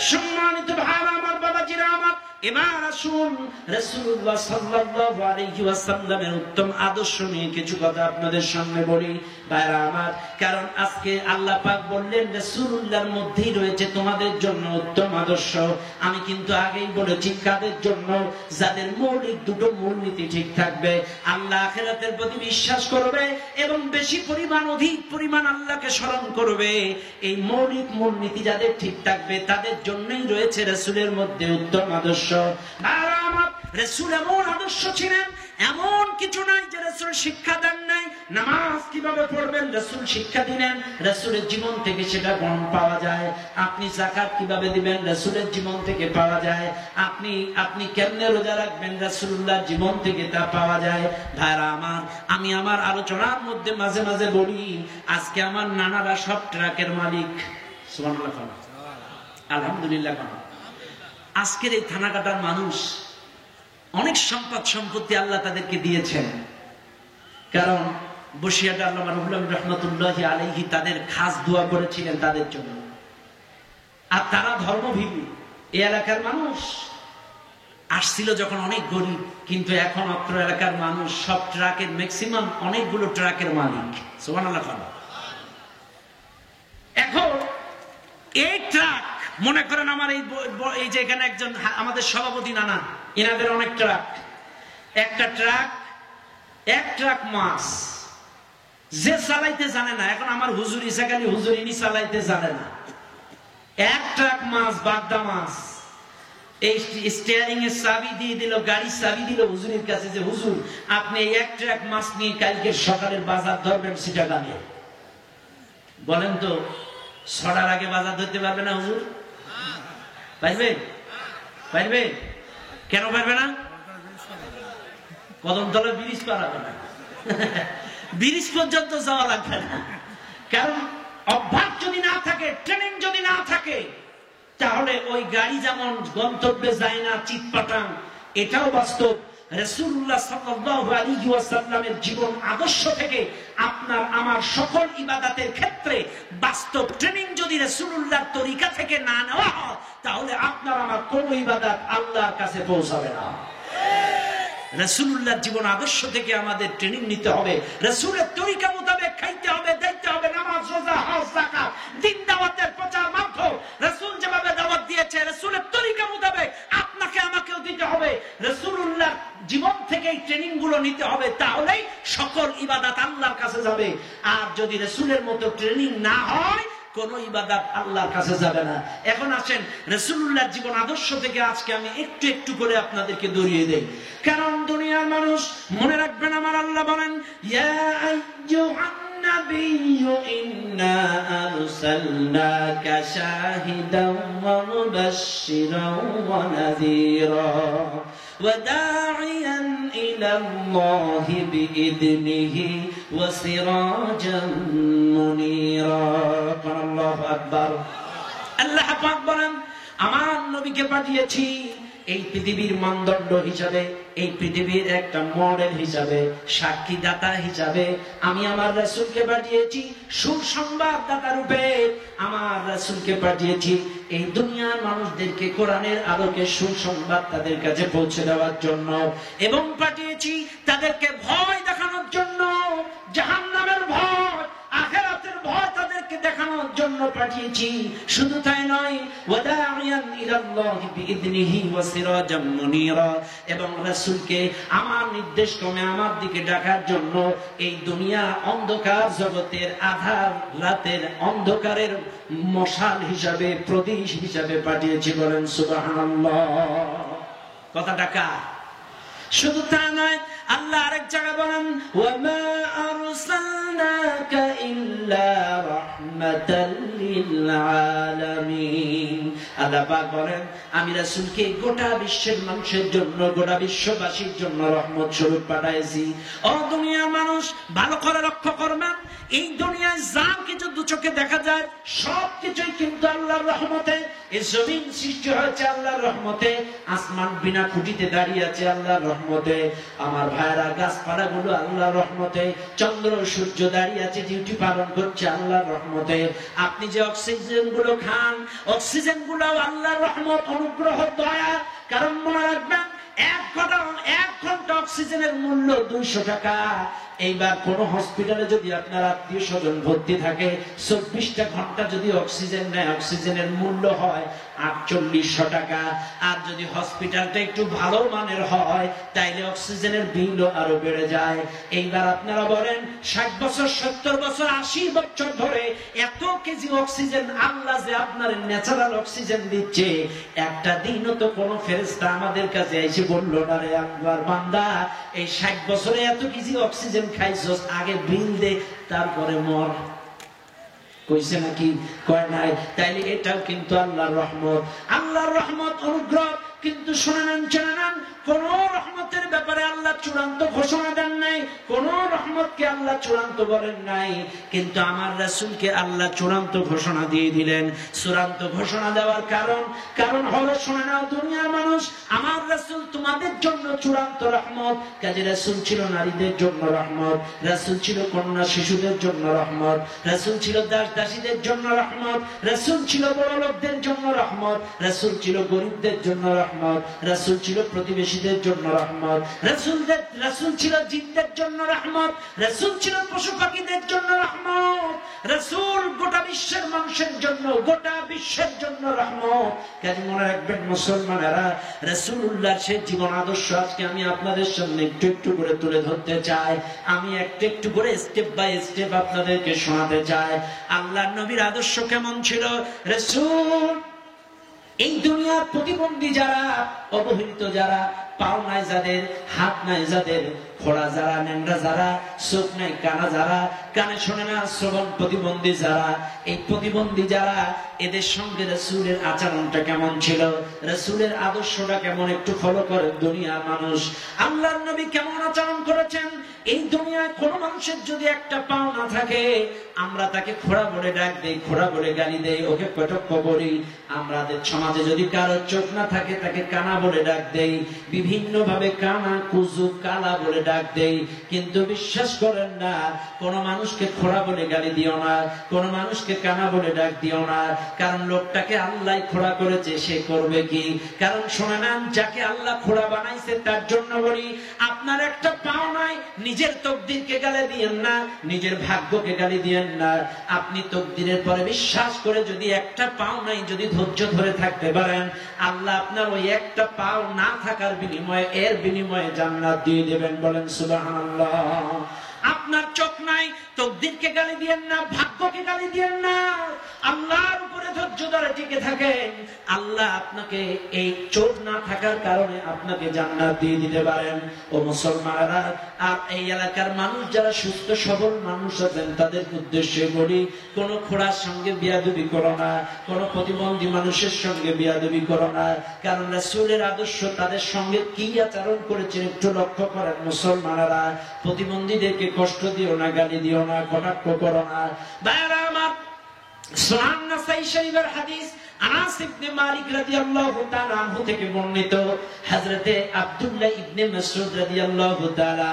[SPEAKER 1] সম্মানিত ভাইরা আমার, বাবাজিরা আমার, এবার আসুন রাসূলুল্লাহ সাল্লাল্লাহু আলাইহি ওয়াসাল্লামের উত্তম আদর্শ নিয়ে কিছু কথা আপনাদের সামনে বলি, ভাইরা আমার। কারণ আজকে আল্লাহ পাক বললেন, রাসূলুল্লাহর মধ্যেই রয়েছে তোমাদের জন্য উত্তম আদর্শ। আমি কিন্তু আগেই বলেছি, কাদের জন্য? যাদের মৌলিক দুটো মূলনীতি ঠিক থাকবে, আল্লাহ আখিরাতের প্রতি বিশ্বাস করবে এবং বেশি পরিমাণ, অধিক পরিমাণ আল্লাহকে স্মরণ করবে। এই মৌলিক মূলনীতি যাদের ঠিক থাকবে, তাদের জন্যই রয়েছে রাসূলের মধ্যে উত্তম আদর্শ। আর আমার রাসূল এমন আদর্শ ছিলেন, এমন কিছু নাই যে রাসূল শিক্ষা দেন নাই। নামাজ কিভাবে পড়বেন রাসূল শিক্ষা দিলেন, রাসূলের জীবন থেকে সেটা গ্রহণ পাওয়া যায়। আপনি যাকাত কিভাবে দিবেন রাসূলের জীবন থেকে পাওয়া যায়। আপনি কেমনে রোজা রাখবেন রাসূলুল্লাহর জীবন থেকে তা পাওয়া যায়। ভাইরা আমার, আমি আমার আলোচনার মধ্যে মাঝে মাঝে বলি, আজকে আমার নানারা সব ট্রাকের মালিক। সুবহানাল্লাহ, আলহামদুলিল্লাহ। আজকের এই থানাকাটার মানুষ অনেক সম্পদ সম্পত্তি আল্লাহ তাদেরকে দিয়েছেন। কারণ বসিয়াটা আল্লামা রুহুল আমিন রাহমাতুল্লাহি আলাইহি তাদের খাস দোয়া করেছিলেন তাদের জন্য। আর তারা ধর্মভীরু, এই এলাকার মানুষ আসছিল যখন অনেক গরিব, কিন্তু এখন অত্র এলাকার মানুষ সব ট্রাকের, ম্যাক্সিমাম অনেকগুলো ট্রাকের মালিক। সুবহানাল্লাহ। এখন এই ট্রাক, মনে করেন আমার এই যে এখানে একজন আমাদের সভাপতি নানা, এনাদের অনেক ট্রাক, একটা ট্রাক, এক ট্রাক মাছ যে চালাইতে জানে না। এখন আমার হুজুর ইসাক আলী হুজুর, ইনি চালাইতে জানে না। এক ট্রাক মাছ, বাগদা মাছ, এই স্টিয়ারিং এর চাবি দিয়ে দিল, গাড়ির চাবি দিল হুজুরের কাছে, যে হুজুর আপনি এই এক ট্রাক মাছ নিয়ে কালকে সকালের বাজার ধরবেন চিটাগাঙে। বলেন তো, ছড়ার আগে বাজার ধরতে পারবে না হুজুর? পারবে? পারবে? কেন পারবে না? কদমতলা ব্রিজ পারাবে না, ব্রিজ পর্যন্ত যাওয়া লাগবে না। কারণ অভ্যাস যদি না থাকে, ট্রেনিং যদি না থাকে, তাহলে ওই গাড়ি যেমন গন্তব্যে যায় না চিৎপাটাং, এটাও বাস্তব। রাসূলুল্লাহ সাল্লাল্লাহু আলাইহি ওয়াসাল্লামের জীবন আদর্শ থেকে আপনার আমার সকল ইবাদতের ক্ষেত্রে বাস্তব ট্রেনিং যদি রাসূলুল্লাহর তরিকা থেকে না নেওয়া হয়, তাহলে আপনার আমার কোনো ইবাদত আল্লাহর কাছে পৌঁছাবে না। রাসূলুল্লাহর জীবন আদর্শ থেকে আমাদের ট্রেনিং নিতে হবে, রাসূলের তরিকা মোতাবেক খাইতে হবে, দেখতে হবে, নামাজ, রোজা, হজ, যাকাত, দ্বীন দাওয়াতের প্রচার মাধ্যম রাসূল যেভাবে দাওয়াত দিয়েছে রাসূলের তরিকা মোতাবেক আপনাকে আমাকেও দিতে হবে। রাসূলুল্লাহর জীবন থেকে এই ট্রেনিং গুলো নিতে হবে, তাহলেই সকল ইবাদত আল্লাহর কাছে যাবে। আর যদি রাসূলের মতো ট্রেনিং না হয়, কোন ইবাদত আল্লাহর কাছে যাবে না। এখন আসেন রাসূলুল্লাহর জীবন আদর্শ থেকে আজকে আমি একটু একটু করে আপনাদেরকে দৌড়িয়ে দেই, কারণ দুনিয়ার মানুষ মনে রাখবেন, আমার আল্লাহ বলেন, ইয়া আইয়ুহান নাবিয়্যু ইন্না আরসালনাকা শাহিদান ওয়া মুবাশশিরান ওয়া নাযীরা ওয়া দা'iয়ান ইলা আল্লাহি বিইذনিহি ওয়া সিরাজান মুনীরা। আল্লাহু আকবার। আল্লাহ পাক বলেন, আমার নবীকে পাঠিয়েছি এই পৃথিবীর মানদণ্ড হিসাবে, এই পৃথিবীর একটা মডেল হিসাবে, সাক্ষীদাতা হিসাবে আমি আমার রাসূলকে পাঠিয়েছি, সুসংবাদদাতা রূপে আমার রাসূলকে পাঠিয়েছি এই দুনিয়ার মানুষদেরকে কোরআনের আলোকে সুসংবাদ তাদের কাছে পৌঁছে দেওয়ার জন্য, এবং পাঠিয়েছি তাদেরকে ভয় দেখানোর জন্য, জাহান্নামের ভয়, আখিরাতের ভয় তাদেরকে দেখানোর জন্য পাঠিয়েছি। শুধু তাই নয়, ওয়াদাইয়ান ইলাল্লাহি বিইذনিহি ওয়া সিরাজাম মুনীরা, এবং রাসূলকে আমার নির্দেশ ক্রমে আমার দিকে ডাকার জন্য এই দুনিয়া অন্ধকার জগতের আধার রাতের অন্ধকারের মশাল হিসাবে, প্রদীপ হিসাবে পাঠিয়েছি। বলেন সুবহানাল্লাহ। কথাটা কার? শুধু তা নয়, আল্লাহ আরেক জায়গায় বলেন, ওয়া মা আরসালনাকা ইল্লা রাহমাতাল লিল আলামিন। আল্লাহ পাক বলেন, আমি রাসূলকে গোটা বিশ্বের মানুষের জন্য, গোটা বিশ্ববাসীর জন্য রহমত স্বরূপ পাঠাইছি। ও দুনিয়ার মানুষ, ভালো করে লক্ষ্য করবেন, এই দুনিয়ায় যা কিছু দু চোখে দেখা যায় সবকিছুই কিন্তু আল্লাহর রহমতে। এই জমিন সৃষ্টি হয়েছে আল্লাহর রহমতে, আসমান বিনা খুঁটিতে দাঁড়িয়ে আছে আল্লাহর রহমতে, আমার ভাইরা গাছপালা গুলো আল্লাহর রহমতে, চন্দ্র সূর্য দাঁড়িয়ে আছে ডিউটি পালন করছে আল্লাহর রহমতে। আপনি যে অক্সিজেন গুলো খান, অক্সিজেন গুলো আল্লাহর রহমত, অনুগ্রহ, দয়া। কারণ মনে রাখবেন, এক ঘন্টা অক্সিজেনের মূল্য 200 টাকা। এইবার কোন হসপিটালে যদি আপনার আত্মীয় স্বজন ভর্তি থাকে, 24টা ঘন্টা যদি অক্সিজেন নেয়, অক্সিজেনের মূল্য হয় 4800 টাকা। আর যদি হসপিটালটা একটু ভালো মানের হয়, তাইলে অক্সিজেনের বিলও আরো বেড়ে যায়। এইবার আপনারা বলেন, 60 বছর, 70 বছর, 80 বছর ধরে এত কেজি অক্সিজেন আল্লাহ যে আপনার ন্যাচারাল অক্সিজেন দিচ্ছে, একটা দিনও তো কোনো ফেরেশতা আমাদের কাছে এসে বললো না, রে আল্লাহর বান্দা, এই 60 বছরে এত কেজি অক্সিজেন খাইছস, আগে বিল দে, তারপরে মর। কইছে নাকি? কয় নাই। তাইলে এটাও কিন্তু আল্লাহর রহমত, আল্লাহর রহমত, অনুগ্রহ। কিন্তু শুনে নেন, জেনে নেন, কোন রহমতের ব্যাপারে আল্লাহ চূড়ান্ত ঘোষণা দেন নাই, কোন রহমতকে আল্লাহ চূড়ান্ত বলেন নাই, কিন্তু আমার রাসূলকে আল্লাহ চূড়ান্ত ঘোষণা দিয়ে দিলেন। চূড়ান্ত ঘোষণা দেওয়ার কারণ হলো, শুনে নাও দুনিয়ার মানুষ, আমার রাসূল তোমাদের জন্য চূড়ান্ত রহমত। কাজে রাসূল ছিল নারীদের জন্য রহমত, রাসূল ছিল কন্যা শিশুদের জন্য রহমত, রাসূল ছিল দাস দাসীদের জন্য রহমত, রাসূল ছিল বড় লোকদের জন্য রহমত, রাসূল ছিল গরিবদের জন্য রহমত, রাসূল ছিল প্রতিবেশীদের জন্য রহমত, রাসূল ছিল জিনদের জন্য রহমত, রাসূল ছিল পশু পাখিদের জন্য রহমত, রাসূল গোটা বিশ্বের মানুষের জন্য, গোটা বিশ্বের জন্য রহমত। কাজে মনে রাখবেন মুসলমানেরা, রাসূলুল্লাহর সেই জীবন আদর্শ আজকে আমি আপনাদের সামনে একটু একটু করে তুলে ধরতে চাই। আমি একটু একটু করে স্টেপ বাই স্টেপ আপনাদেরকে শোনাতে চাই আল্লাহর নবীর আদর্শ কেমন ছিল। রাসূল এই দুনিয়ার প্রতিবন্ধী যারা, অবহেলিত যারা, পাও নাই যাদের, হাত নাই যাদের, খোড়া যারা, ন্যাংরা যারা, চোখ নাই কানা যারা, কানে শোনে না, শ্রবণ প্রতিবন্ধী যারা, এই প্রতিবন্ধী যারা, এদের সঙ্গে রাসূলের আচরণটা কেমন ছিল, রাসূলের আদর্শটা কেমন, একটু ফলো করেন দুনিয়ার মানুষ। আল্লাহর নবী কেমন আচরণ করেছেন। এই দুনিয়ায় কোন মানুষের যদি একটা পাও না থাকে, আমরা তাকে খোড়া বলে ডাক দেই, খোড়া বলে গালি দেই, ওকে কটক্ষ করি। আমাদের সমাজে যদি কারো চোখ না থাকে, তাকে কানা বলে ডাক দেই, বিভিন্ন ভাবে কানা, কুজু, কালা বলে ডাক দেই। কিন্তু বিশ্বাস করেন না, কোন মানুষকে খোড়া বলে গালি দিও না, কোন মানুষকে কানা বলে ডাক দিও না। কারণ লোকটাকে আল্লাহ খোড়া করেছে, সে করবে কি? কারণ শোনে না, যাকে আল্লাহ খোড়া বানাইছে তার জন্য বলি, আপনার একটা পাও নাই, নিজের তকদিরকে গালি দিয়েন না, নিজের ভাগ্যকে গালি দিয়েন না। আপনি তকদিরের পরে বিশ্বাস করে যদি একটা পাও নাই, যদি ধৈর্য ধরে থাকতে পারেন, আল্লাহ আপনার ওই একটা পাও না থাকার বিনিময়ে, এর বিনিময়ে জান্নাত দিয়ে দেবেন। বলেন সুবহানাল্লাহ। আপনার চোখ নাই, তকদিরকে গালি দিয়েন না, ভাগ্যকে গালি দিয়েন না, আল্লাহর উপরে ধৈর্য ধরে টিকে থাকেন। আল্লাহ আপনাকে এই চোখ না থাকার কারণে আপনাকে জান্নাত দিয়ে দিতে পারেন। ও মুসলমানেরা, আর এই এলাকার মানুষ যারা সুস্থ সবল মানুষ আছেন, তাদের উদ্দেশ্যে বলি, কোন খোড়ার সঙ্গে বিয়াদবি করো না, কোন প্রতিবন্ধী মানুষের সঙ্গে বিয়াদবি করো না। কারণ রাসূলের আদর্শ তাদের সঙ্গে কি আচরণ করেছেন একটু লক্ষ্য করেন মুসলমানেরা। প্রতিবন্ধীদেরকে কষ্ট দিও না, গালি দিও না, কটাক্ষ করো না। ভাইরা আমার, সুনান নাসাই শরীফের হাদিস, আনাস ইবনে মালিক রাদিয়াল্লাহু তাআলা আনহু থেকে বর্ণিত, হযরতে আব্দুল্লাহ ইবনে মাসউদ রাদিয়াল্লাহু তাআলা,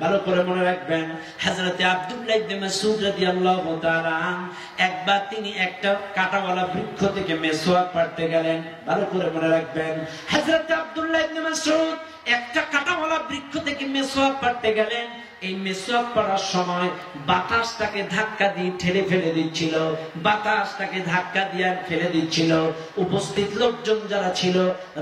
[SPEAKER 1] ভালো করে মনে রাখবেন, হযরতে আব্দুল্লাহ ইবনে মাসউদ রাদিয়াল্লাহু তাআলা একবার তিনি একটা কাঁটাওয়ালা বৃক্ষ থেকে মেসওয়াক পাড়তে গেলেন। ভালো করে মনে রাখবেন, হযরতে আব্দুল্লাহ ইবনে মাসউদ একটা কাঁটাওয়ালা বৃক্ষ থেকে মেসওয়াক পাড়তে গেলেন। এই মেসওয়াক পড়ার সময় বাতাস তাকে ধাক্কা দিয়ে ঠেলে ফেলে দিচ্ছিল, বাতাস তাকে ধাক্কা দিয়ে ফেলে দিচ্ছিল। উপস্থিত লোকজন যারা ছিল,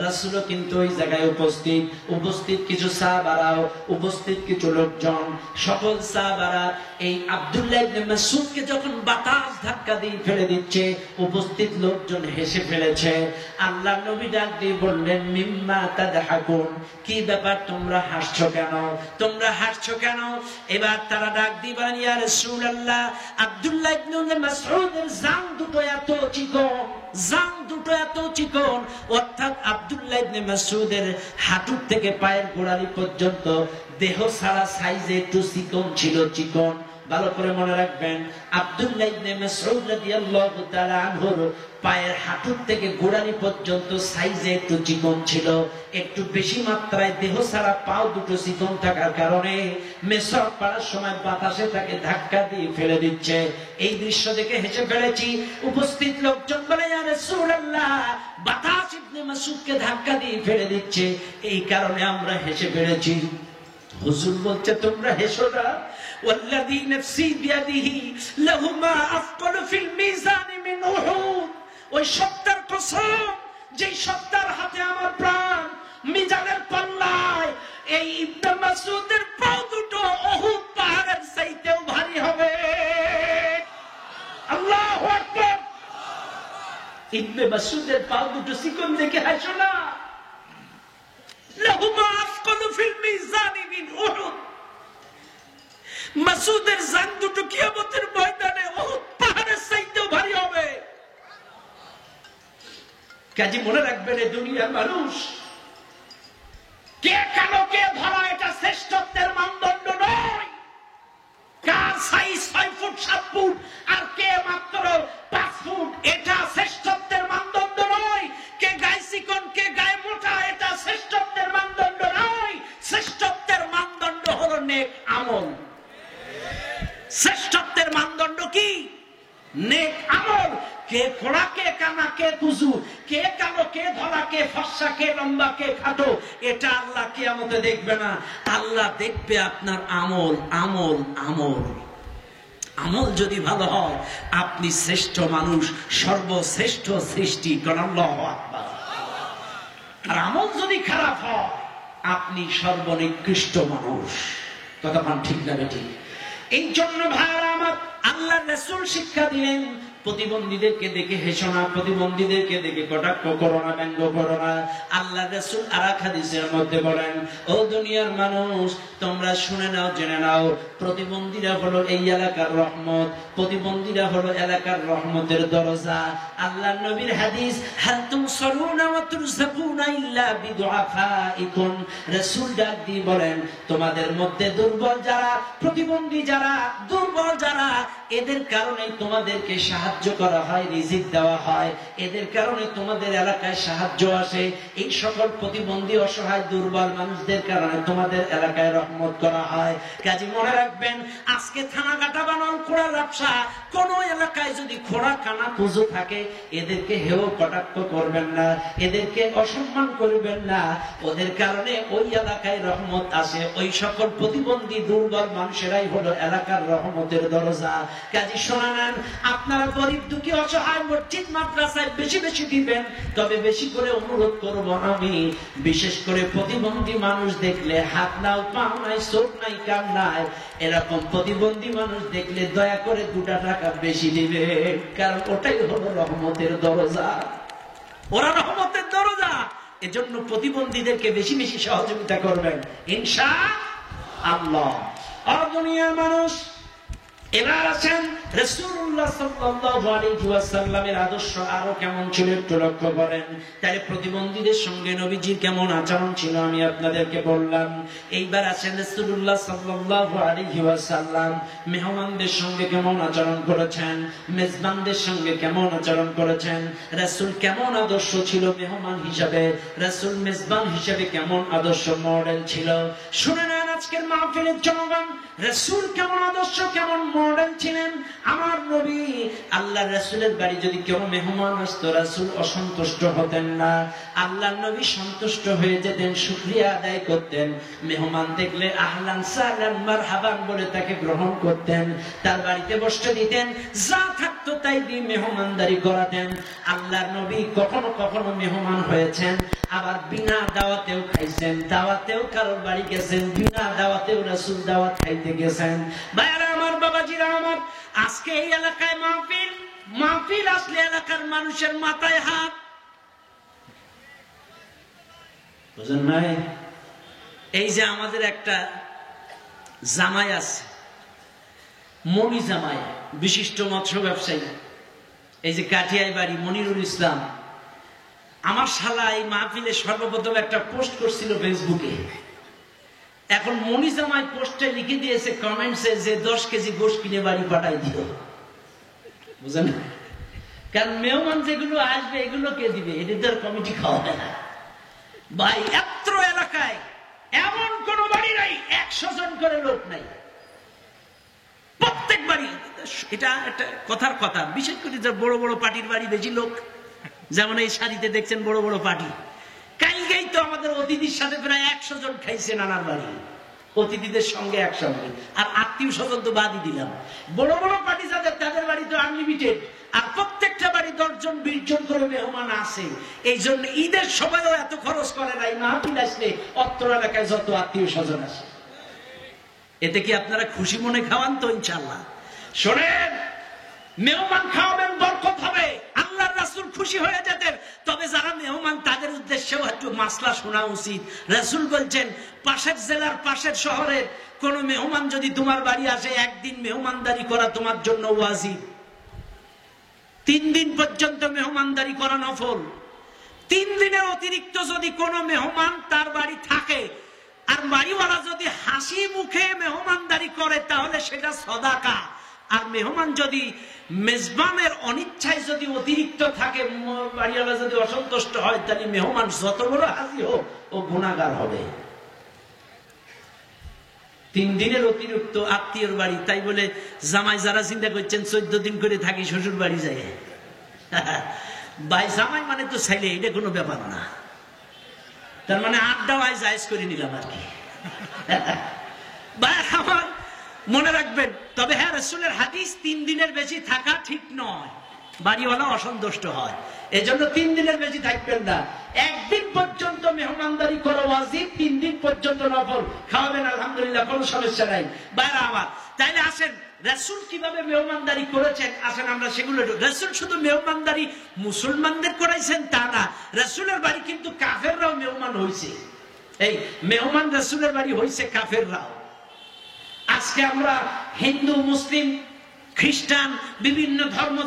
[SPEAKER 1] রাসূলও কিন্তু ওই জায়গায় উপস্থিত, উপস্থিত কিছু সাহাবারাও, উপস্থিত কিছু লোকজন, সকল সাহাবারা এই আব্দুল্লাহ ইবনে মাসউদকে যখন বাতাস ধাক্কা দিয়ে ফেলে দিচ্ছে, উপস্থিত লোকজন হেসে ফেলেছে। আল্লাহর নবী ডাক দিয়ে বললেন, মিম্মা তাদহাকুন, কি ব্যাপার, তোমরা হাসছো কেন, তোমরা হাসছো কেন? এবার তারা ডাক দিয়ে বলেন, ইয়া রাসূলুল্লাহ, আব্দুল্লাহ ইবনে মাসউদের জান দুটো এত চিকন, জান দুটো এত চিকন, অর্থাৎ আব্দুল্লাহ ইবনে মাসউদের হাঁটুর থেকে পায়ের গোড়ালি পর্যন্ত দেহ সারা সাইজে একটু চিকন ছিল, চিকন। ভালো করে মনে রাখবেন, আব্দুল্লাহ ইবনে মাসউদ রাদিয়াল্লাহু তাআলা আনহুর পায়ের হাঁটুর থেকে গোড়ালি পর্যন্ত সাইজে একটু চিকন ছিল, একটু বেশি মাত্রায় দেহ সারা পাও দুটো চিকন থাকার কারণে মেসওয়াক পড়ার সময় বাতাসে তাকে ধাক্কা দিয়ে ফেলে দিচ্ছে। এই দৃশ্য দেখে হেসে ফেলেছি। উপস্থিত লোকজন বলে, ইয়া রাসূলুল্লাহ, বাতাস ইবনে মাসউদকে ধাক্কা দিয়ে ফেলে দিচ্ছে, এই কারণে আমরা হেসে ফেলেছি। হুজুর বলছে, তোমরা হেসো না, ওয়াল্লাযী নাফসি বিয়াদিহি লাহুমা আফকালু ফিল মিজানি মিন উহুদ, ওই সত্তার কসম, যেই সত্তার হাতে আমার প্রাণ, মিজানের পাল্লায় এই ইবনে মাসউদের পা দুটো উহুদ পাহাড়ের চাইতেও ভারী হবে। আল্লাহু আকবার। ইবনে মাসউদের পা দুটো চিকন দেখে হাসো না, লাহুমা আফকালু ফিল মিজানি মিন উহুদ, মাসউদের জান দুটো কিয়ামতের ময়দানে উহুদ পাহাড়ের চাইতেও ভারী হবে। কাজে মনে রাখবেন, এই দুনিয়ার মানুষ, কে কালো কে ধরা এটা শ্রেষ্ঠত্বের মানদণ্ড নয়। কার সাইজ 6 ফুট 7 ফুট আর কে মাত্র 5 ফুট, এটা শ্রেষ্ঠত্বের মানদণ্ড নয়। কে গায়ে চিকন কে গায়ে মোটা, এটা শ্রেষ্ঠত্বের মানদণ্ড নয়। শ্রেষ্ঠত্বের মানদণ্ড হলো নেক আমল। শ্রেষ্ঠত্বের মানদণ্ড কি? নেক আমল। কে খোড়া কে কানা কে কুজু, কে কালো কে ধলা, কে ফর্সা কে লম্বা কে খাটো, এটা আল্লাহ কিয়ামতে দেখবে না। আল্লাহ দেখবে আপনার আমল। আমল আমল আমল যদি ভালো হয়, আপনি শ্রেষ্ঠ মানুষ, সর্বশ্রেষ্ঠ সৃষ্টি। আল্লাহু আকবার। আর আমল যদি খারাপ হয়, আপনি সর্বনিকৃষ্ট মানুষ। ততক্ষণ ঠিক না বেঠিক? এই জন্য ভাইরা আমার, আল্লাহ রাসূল শিক্ষা দিলেন, প্রতিবন্ধীদেরকে দেখে হেসো না, প্রতিবন্ধীদেরকে দেখে কটাক্ষ করো না, ব্যঙ্গ করো না। আল্লাহ রাসূল আর এক হাদিসের মধ্যে বলেন, ও দুনিয়ার মানুষ, তোমরা শুনে নাও, জেনে নাও, প্রতিবন্ধীরা হলো এই এলাকার রহমত, প্রতিবন্ধীরা হলো এলাকার রহমতের দরজা। আল্লাহর নবীর হাদিস, হাল তুনসারুনা ওয়া তুরযাকুনা ইল্লা বিদুআফাইকুম। রাসূল ডাক দিয়ে বলেন, তোমাদের মধ্যে দুর্বল যারা, প্রতিবন্ধী যারা, দুর্বল যারা, এদের কারণে তোমাদেরকে সাহায্য করা হয়, রিজিক দেওয়া হয়, এদের কারণে তোমাদের এলাকায় সাহায্য আসে। এই সকল প্রতিবন্ধী, অসহায়, দুর্বল মানুষদের কারণে তোমাদের এলাকায় রহমত করা হয়। কাজে মনে রাখবেন, আজকে থানাঘাটা বানান খোড়া ব্যবসা, কোন এলাকায় যদি খোড়া কানা কুজো থাকে, এদেরকে হেও কটাক্ষ করবেন না, এদেরকে অসম্মান করবেন না। ওদের কারণে ওই এলাকায় রহমত আসে। ওই সকল প্রতিবন্ধী, দুর্বল মানুষেরাই হলো এলাকার রহমতের দরজা। কাজে শোনা নেন, আপনারা গরিব, দুঃখী, অসহায় মসজিদ মাদ্রাসায় বেশি বেশি দিবেন। তবে বেশি করে অনুরোধ করব আমি, বিশেষ করে প্রতিবন্ধী মানুষ দেখলে, হাত নাও, পা নাই, চোখ নাই, কান নাই, এরকম প্রতিবন্ধী মানুষ দেখলে দয়া করে 2 টাকা বেশি দিবে, কারণ ওটাই হলো রহমতের দরজা, ওরা রহমতের দরজা। এজন্য প্রতিবন্ধীদেরকে বেশি বেশি সহযোগিতা করবেন ইনশাআল্লাহ। আর দুনিয়ার মানুষ, এবার আছেন রাসূলুল্লাহ সাল্লাল্লাহু আলাইহি ওয়াসাল্লামের আদর্শ আরো কেমন ছিল একটু লক্ষ্য করেন। তাই প্রতিবন্ধীদের সঙ্গে নবীজির কেমন আচরণ ছিল আমি আপনাদেরকে বললাম। এইবার আছেন রাসূলুল্লাহ সাল্লাল্লাহু আলাইহি ওয়াসাল্লাম মেহমানদের সঙ্গে কেমন আচরণ করেছেন, মেজবানদের সঙ্গে কেমন আচরণ করেছেন। রাসূল কেমন আদর্শ ছিল মেহমান হিসাবে, রাসূল মেজবান হিসাবে কেমন আদর্শ মডেল ছিল। শুনে নেন আজকের মাহফিলের জনগণ, রাসূল কেমন আদর্শ, কেমন মডেল ছিলেন। আমার নবী, আল্লাহ রাসূলের বাড়ি যদি কেউ মেহমান আসতো, রাসূল অসন্তুষ্ট হতেন না। আল্লাহ নবী সন্তুষ্ট হয়ে যেতেন, শুকরিয়া আদায় করতেন। মেহমান দেখলে আহলান সাহলান মারহাবান বলে তাকে গ্রহণ করতেন, তার বাড়িতে বসতে দিতেন, যা থাকতো তাই দিয়ে মেহমানদারি করাতেন। আল্লাহর নবী কখনো কখনো মেহমান হয়েছেন, আবার বিনা দাওয়াতেও খাইছেন। দাওয়াতেও কারোর বাড়ি গেছেন, বিনা দাওয়াতেও রাসূল দাওয়াত খাইতে গেছেন। ভাইরা আমার, বাবাজিরা আমার, আজকে এই এলাকায় মাহফিল আসলে এলাকার মানুষের মাথায় হাত, বুঝেন নাই? এই যে আমাদের একটা জামাই আছে, মনি জামাই, বিশিষ্ট মৎস্য ব্যবসায়ী, এই যে কাঠিয়ায় বাড়ি, মনিরুল ইসলাম। আমার শালা এই মাহফিলে সর্বপ্রথম একটা পোস্ট করছিল ফেসবুকে। এখন মনি জামাই পোস্টে লিখে দিয়েছে কমেন্টসে যে 10 কেজি গোশ কিনে বাড়ি পাঠাই দিও। বুঝেন? কারণ মেহমান যেগুলো আসবে এগুলো কে দিবে? এদের কমিটি খাওয়াবে না। ভাই, এত এলাকায় এমন কোন বাড়ি নাই 100 জন করে লোক নাই। প্রত্যেক বাড়ি, এটা একটা কথার কথা, বিশেষ করে যে বড় বড় পার্টির বাড়ি বেশি লোক, যেমন এই শাড়িতে দেখছেন বড় বড় পার্টি। কালকেই তো আমাদের অতিথির সাথে প্রায় 100 জন খাইছে নানার বাড়ি, অতিথিদের সঙ্গে একসঙ্গে। আর আত্মীয় স্বজন তো বাদই দিলাম। বড় বড় পার্টি যাদের, তাদের বাড়ি তো আনলিমিটেড, আর প্রত্যেকটা বাড়ি 10 জন 20 জন করে মেহমান আসে। এই জন্য ঈদের সময়ও এত খরচ করে নাই। মাহফিল আসলে অত্র এলাকায় যত আত্মীয় স্বজন আসে, এতে কি আপনারা খুশি মনে খাওয়ান তো? ইনশাআল্লাহ। শোনেন, মেহমান খাওয়াবেন, বরকত হবে, আল্লাহর রাসূল খুশি হয়ে যেতেন। তবে যারা মেহমান, তাদের উদ্দেশ্যেও একটু মাসলা শোনা উচিত। রাসূল বলছেন, পাশের জেলার, পাশের শহরের কোন মেহমান যদি তোমার বাড়ি আসে, একদিন মেহমানদারি করা তোমার জন্য ওয়াজিব। 3 দিন পর্যন্ত মেহমানদারি করা নফল। 3 দিনের অতিরিক্ত যদি কোনো মেহমান তার বাড়ি থাকে, আর বাড়িওয়ালা যদি হাসি মুখে মেহমানদারি করে, তাহলে সেটা সাদাকা। আর মেহমান যদি মেজবানের অনিচ্ছায় যদি অতিরিক্ত থাকে, বাড়িওয়ালা যদি অসন্তুষ্ট হয়, তাহলে মেহমান যত বড় হাজি হোক, ও গুনাহগার হবে। 3 দিনের অতিরিক্ত আত্মীয়র বাড়ি, তাই বলে জামাই যারা চিন্তা করছেন 14 দিন করে থাকি শ্বশুর বাড়ি যায়, ভাই জামাই মানে তো চাইলে, এটা কোনো ব্যাপার না। তার মানে আড্ডাও জায়েজ করে নিলাম আর কি। ভাই আমার, মনে রাখবেন। তবে হ্যাঁ, রাসূলের হাদিস 3 দিনের বেশি থাকা ঠিক নয়, বাড়িওয়ালা অসন্তুষ্ট হয়। এজন্য 3 দিনের বেশি থাকবেন না। 1 দিন পর্যন্ত মেহমানদারি করা ওয়াজিব, 3 দিন পর্যন্ত নফল। খাওয়াবেন, আলহামদুলিল্লাহ, কোনো সমস্যা নাই। বাইরে আমার, তাইলে আসেন রাসূল কিভাবে মেহমানদারি করেছেন, আসেন আমরা সেগুলো। রাসূল শুধু মেহমানদারি মুসলমানদের করাইছেন তা না, রাসূলের বাড়ি কিন্তু কাফেররাও মেহমান হয়েছে। এই মেহমান রাসূলের বাড়ি হয়েছে কাফেররাও। আজকে আমরা হিন্দু, মুসলিম, খ্রিস্টান বিভিন্ন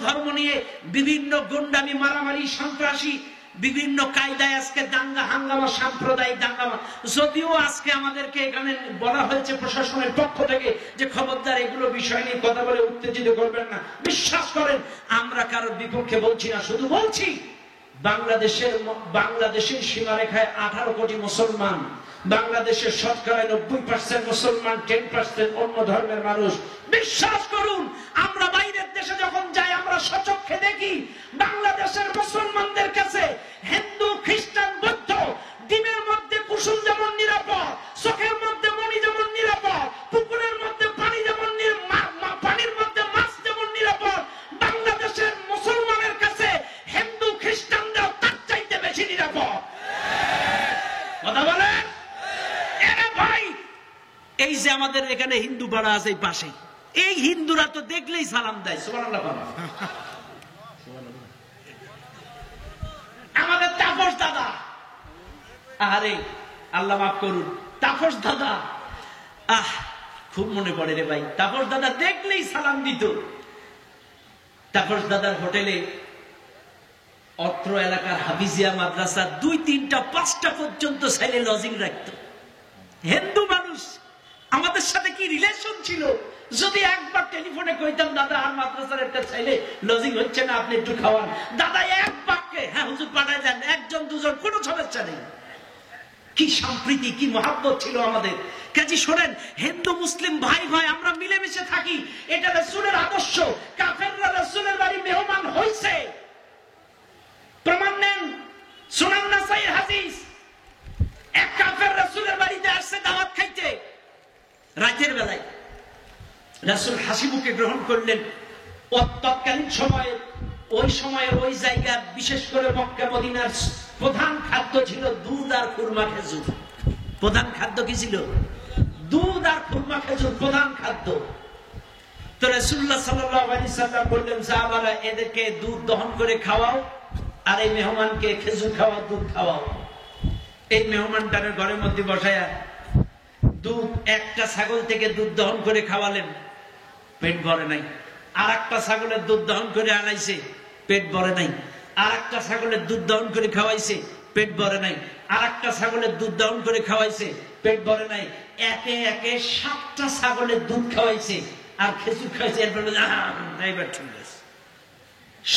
[SPEAKER 1] ধর্ম নিয়ে বিভিন্ন গুন্ডামি, মারামারি, সন্ত্রাসী, বিভিন্ন কায়দায় আজকে দাঙ্গা হাঙ্গামা, সাম্প্রদায়িক দাঙ্গামা। যদিও আজকে আমাদেরকে এখানে বলা হয়েছে প্রশাসনের পক্ষ থেকে যে খবরদার এগুলো বিষয় নিয়ে কথা বলে উত্তেজিত করবেন না। বিশ্বাস করেন আমরা কারোর বিপক্ষে বলছি না, শুধু বলছি বাংলাদেশের সীমারেখায় 18 কোটি মুসলমান, বাংলাদেশের শতকরা 90% মুসলমান, 10% অন্য ধর্মের মানুষ। বিশ্বাস করুন আমরা বাইরের দেশে যখন যাই আমরা স্বচক্ষে দেখি বাংলাদেশের মুসলমানদের কাছে হিন্দু, খ্রিস্টান, বৌদ্ধ ডিমের মধ্যে কুসুম যেমন নিরাপদ, চোখের মধ্যে মণি যেমন নিরাপদ, পুকুরের মধ্যে পানি যেমন পানির মধ্যে মাছ যেমন নিরাপদ, বাংলাদেশের মুসলমানের কাছে হিন্দু খ্রিস্টানরা তার চাইতে বেশি নিরাপদ। কথা বলেন ভাই। এই যে আমাদের এখানে হিন্দু পাড়া আছে এই পাশে, এই হিন্দুরা তো দেখলেই সালাম দেয়। সুবহানাল্লাহ। আমাদের তাপস দাদা, আরে আল্লাহ মাফ করুন, তাপস দাদা, খুব মনে পড়ে রে ভাই। তাপস দাদা দেখলেই সালাম দিত। তাপস দাদার হোটেলে অত্র এলাকার হাফিজিয়া মাদ্রাসা 2, 3টা 5টা পর্যন্ত ছেলে লজিং রাখত। হিন্দু মানুষ, আমাদের সাথে কি রিলেশন ছিল? যদি একবার টেলিফোনে কইতাম দাদা আর মাদ্রাসার একটা ছেলে লজিং হচ্ছে না, আপনি একটু খাওয়ান, দাদা এক বাক্যে হ্যাঁ হুজুর পাঠায় যান, 1 জন 2 জন কোনো সমস্যা নেই। কি সম্প্রীতি, কি মহাব্বত ছিল আমাদের কাজে। শোনেন, হিন্দু মুসলিম ভাই ভাই আমরা মিলেমিশে থাকি, এটা রাসূলের আদর্শ। কাফেররা রাসূলের বাড়ি মেহমান হইছে, প্রমাণ নেন। সুনান নাসাইর হাদিস, এক কাফের রাসূলের বাড়িতে আসছে দাওয়াত খাইতে রাতের বেলায়। রাসূল হাসি মুখে গ্রহণ করলেন। তৎকালীন সময়ে ওই জায়গা, বিশেষ করে মক্কা মদিনার প্রধান খাদ্য ছিল দুধ আর খুরমা খেজুর। প্রধান খাদ্য কি ছিল? দুধ আর খুরমা খেজুর প্রধান খাদ্য। তো রাসূলুল্লাহ সাল্লাল্লাহু আলাইহি সাল্লাম বললেন, সাহাবারা এদেরকে দুধ দহন করে খাওয়াও, আর এই মেহমানকে খেজুর খাওয়াও, দুধ খাওয়াও। এই মেহমানটার ঘরের মধ্যে বসায়া দুধ, একটা ছাগল থেকে দুধ দহন করে খাওয়ালেন, পেট ভরে নাই। আর একটা ছাগলের দুধ দহন করে আনাইছে, পেট ভরে নাই। আর একটা ছাগলের দুধ দহন করে খাওয়াইছে, পেট ভরে নাই। আর একটা ছাগলের দুধ দহন করে খাওয়াইছে, পেট ভরে নাই। একে একে 7টা ছাগলের দুধ খাওয়াইছে আর খেজুর খাইছে। এরপরে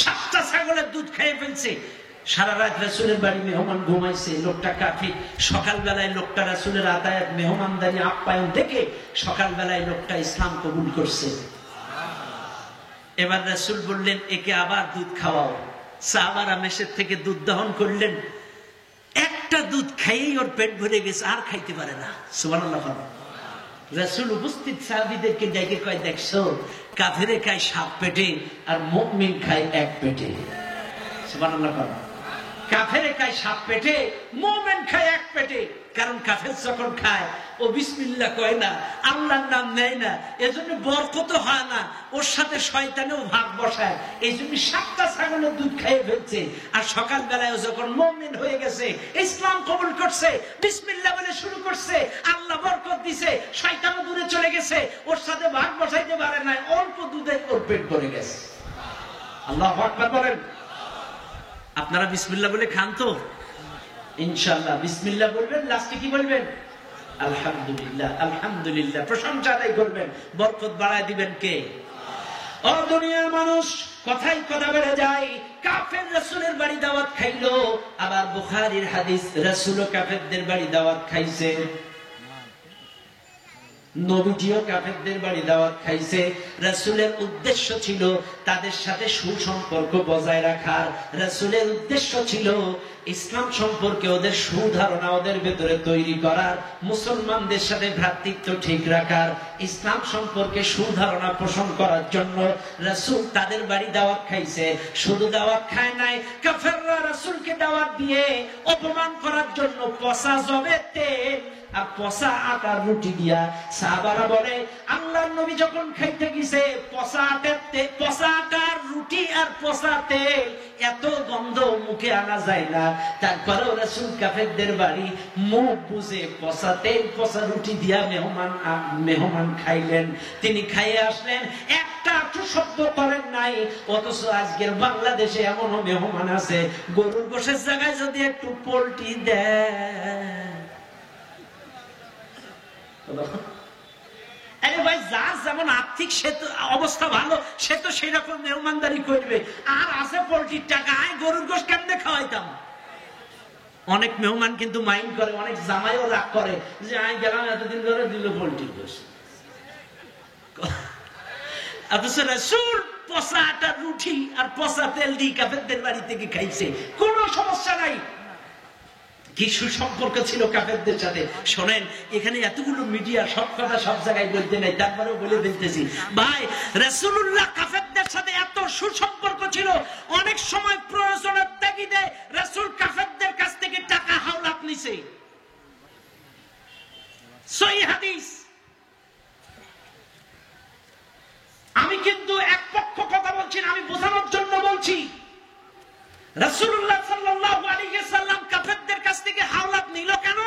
[SPEAKER 1] 7টা ছাগলের দুধ খাইয়ে ফেলছে। সারা রাত রাসূলের বাড়ি মেহমান ঘুমাইছে, লোকটা কাফির। সকালবেলায় লোকটা রাসূলের আতায়াত, মেহমানদারি, আপ্যায়ন দেখে সকালবেলায় লোকটা ইসলাম কবুল করছে। এবার রাসূল বললেন, একে আবার দুধ খাওয়াও। সাহাবারা মেশের থেকে দুধ দহন করলেন। একটা দুধ খাইয়েই ওর পেট ভরে গেছে, আর খাইতে পারে না। সুবহানাল্লাহ। রাসূল উপস্থিত সাহাবীদেরকে ডেকে কয়, দেখছো কাফেরে খায় 7 পেটে আর মুমিন খায় 1 পেটে। সুবহানাল্লাহ। কাফেরে খায় 7 পেটে, মুমিন খায় 1 পেটে। কারণ কাফের যখন খায় ও বিসমিল্লাহ কয় না, আল্লাহর নাম নেয় না, এজন্য বরকত হয় না, ওর সাথে শয়তানেও ভাগ বসায়। এই জন্য 7টা ছাগলের দুধ খাইয়ে ফেলছে। আর সকালবেলায় যখন মুমিন হয়ে গেছে, ইসলাম কবুল করছে, বিসমিল্লাহ বলে শুরু করছে, আল্লাহ বরকত দিছে, শয়তানও দূরে চলে গেছে, ওর সাথে ভাগ বসাইতে পারে না, অল্প দুধে ওর পেট ভরে গেছে। আল্লাহু আকবার বলেন। আপনারা বিসমিল্লাহ বলে খান তো? ইনশাআল্লাহ বিসমিল্লাহ বলবেন, লাস্টে কি বলবেন? আলহামদুলিল্লাহ। আলহামদুলিল্লাহ, প্রশংসা আদায় করবেন। বরকত বাড়ায় দিবেন কে? ও দুনিয়ার মানুষ, কথাই কথা বেড়ে যায়। কাফের রাসূলের বাড়ি দাওয়াত খাইলো। আবার বুখারীর হাদিস, রাসূলও কাফেরদের বাড়ি দাওয়াত খাইছে, নবীজিও কাফেরদের বাড়ি দাওয়াত খাইছে। রাসূলের উদ্দেশ্য ছিল তাদের সাথে সুসম্পর্ক বজায় রাখার। রাসূলের উদ্দেশ্য ছিল ইসলাম সম্পর্কে ওদের সুধারণা ওদের ভেতরে তৈরি করার, মুসলমানদের সাথে ভ্রাতৃত্ব ঠিক রাখার, ইসলাম সম্পর্কে সুধারণা পোষণ করার জন্য রাসূল তাদের বাড়ি দাওয়াত খাইছে। শুধু দাওয়াত খায় নাই, কাফেররা রাসূলকে দাওয়াত দিয়ে অপমান করার জন্য পচা জবেতে আর পচা আটার রুটি দিয়া। সাহাবারা বলে আল্লাহর নবী যখন খাইতে গেছে পচা আটার রুটি আর পচা তেল, এত গন্ধ মুখে আনা যায় না। তারপরেও রাসূল কাফেরদের বাড়ি মুখ বুঝে পচা তেল পচা রুটি দিয়া মেহমান খাইলেন। তিনি খাইয়ে আসলেন, একটা শব্দ করেন নাই। অথচ আজকের বাংলাদেশে এমনও মেহমান আছে, গরুর গোশের জায়গায় যদি একটু পোল্ট্রি দেয়, আরে ভাই যার যেমন আর্থিক অবস্থা ভালো সে তো সেই রকম মেহমানদারি করবে। আর আছে পোল্ট্রির টাকা, আয় গরুর গোশ কেমনে খাওয়াইতাম। অনেক মেহমান কিন্তু মাইন্ড করে, অনেক জামাইও রাগ করে যে আয় গেলাম এতদিন ধরে দিল পোল্ট্রির গোশ। অথচ রাসূল পচা আটার রুটি আর পচা তেল দিয়ে কাফেরদের বাড়ি থেকে খাইছে, কোনো সমস্যা নাই। কি সুসম্পর্ক ছিল কাফেরদের সাথে। শোনেন, এখানে এতগুলো মিডিয়া সব কথা সব জায়গায় বলতে নাই, তারপরেও বলে ফেলতেছি ভাই, রাসূলুল্লাহ কাফেরদের সাথে এত সুসম্পর্ক ছিল, অনেক সময় প্রয়োজনের তাগিদে রাসূল কাফেরদের কাছ থেকে টাকা হাওলাত নিছে। সহিহ হাদিস। আমি কিন্তু এক পক্ষ কথা বলছি না, আমি বোঝানোর জন্য বলছি। রাসূলুল্লাহ সাল্লাল্লাহু আলাইহি ওয়াসাল্লাম কাফেরদের কাছ থেকে হাওলাত নিল কেন?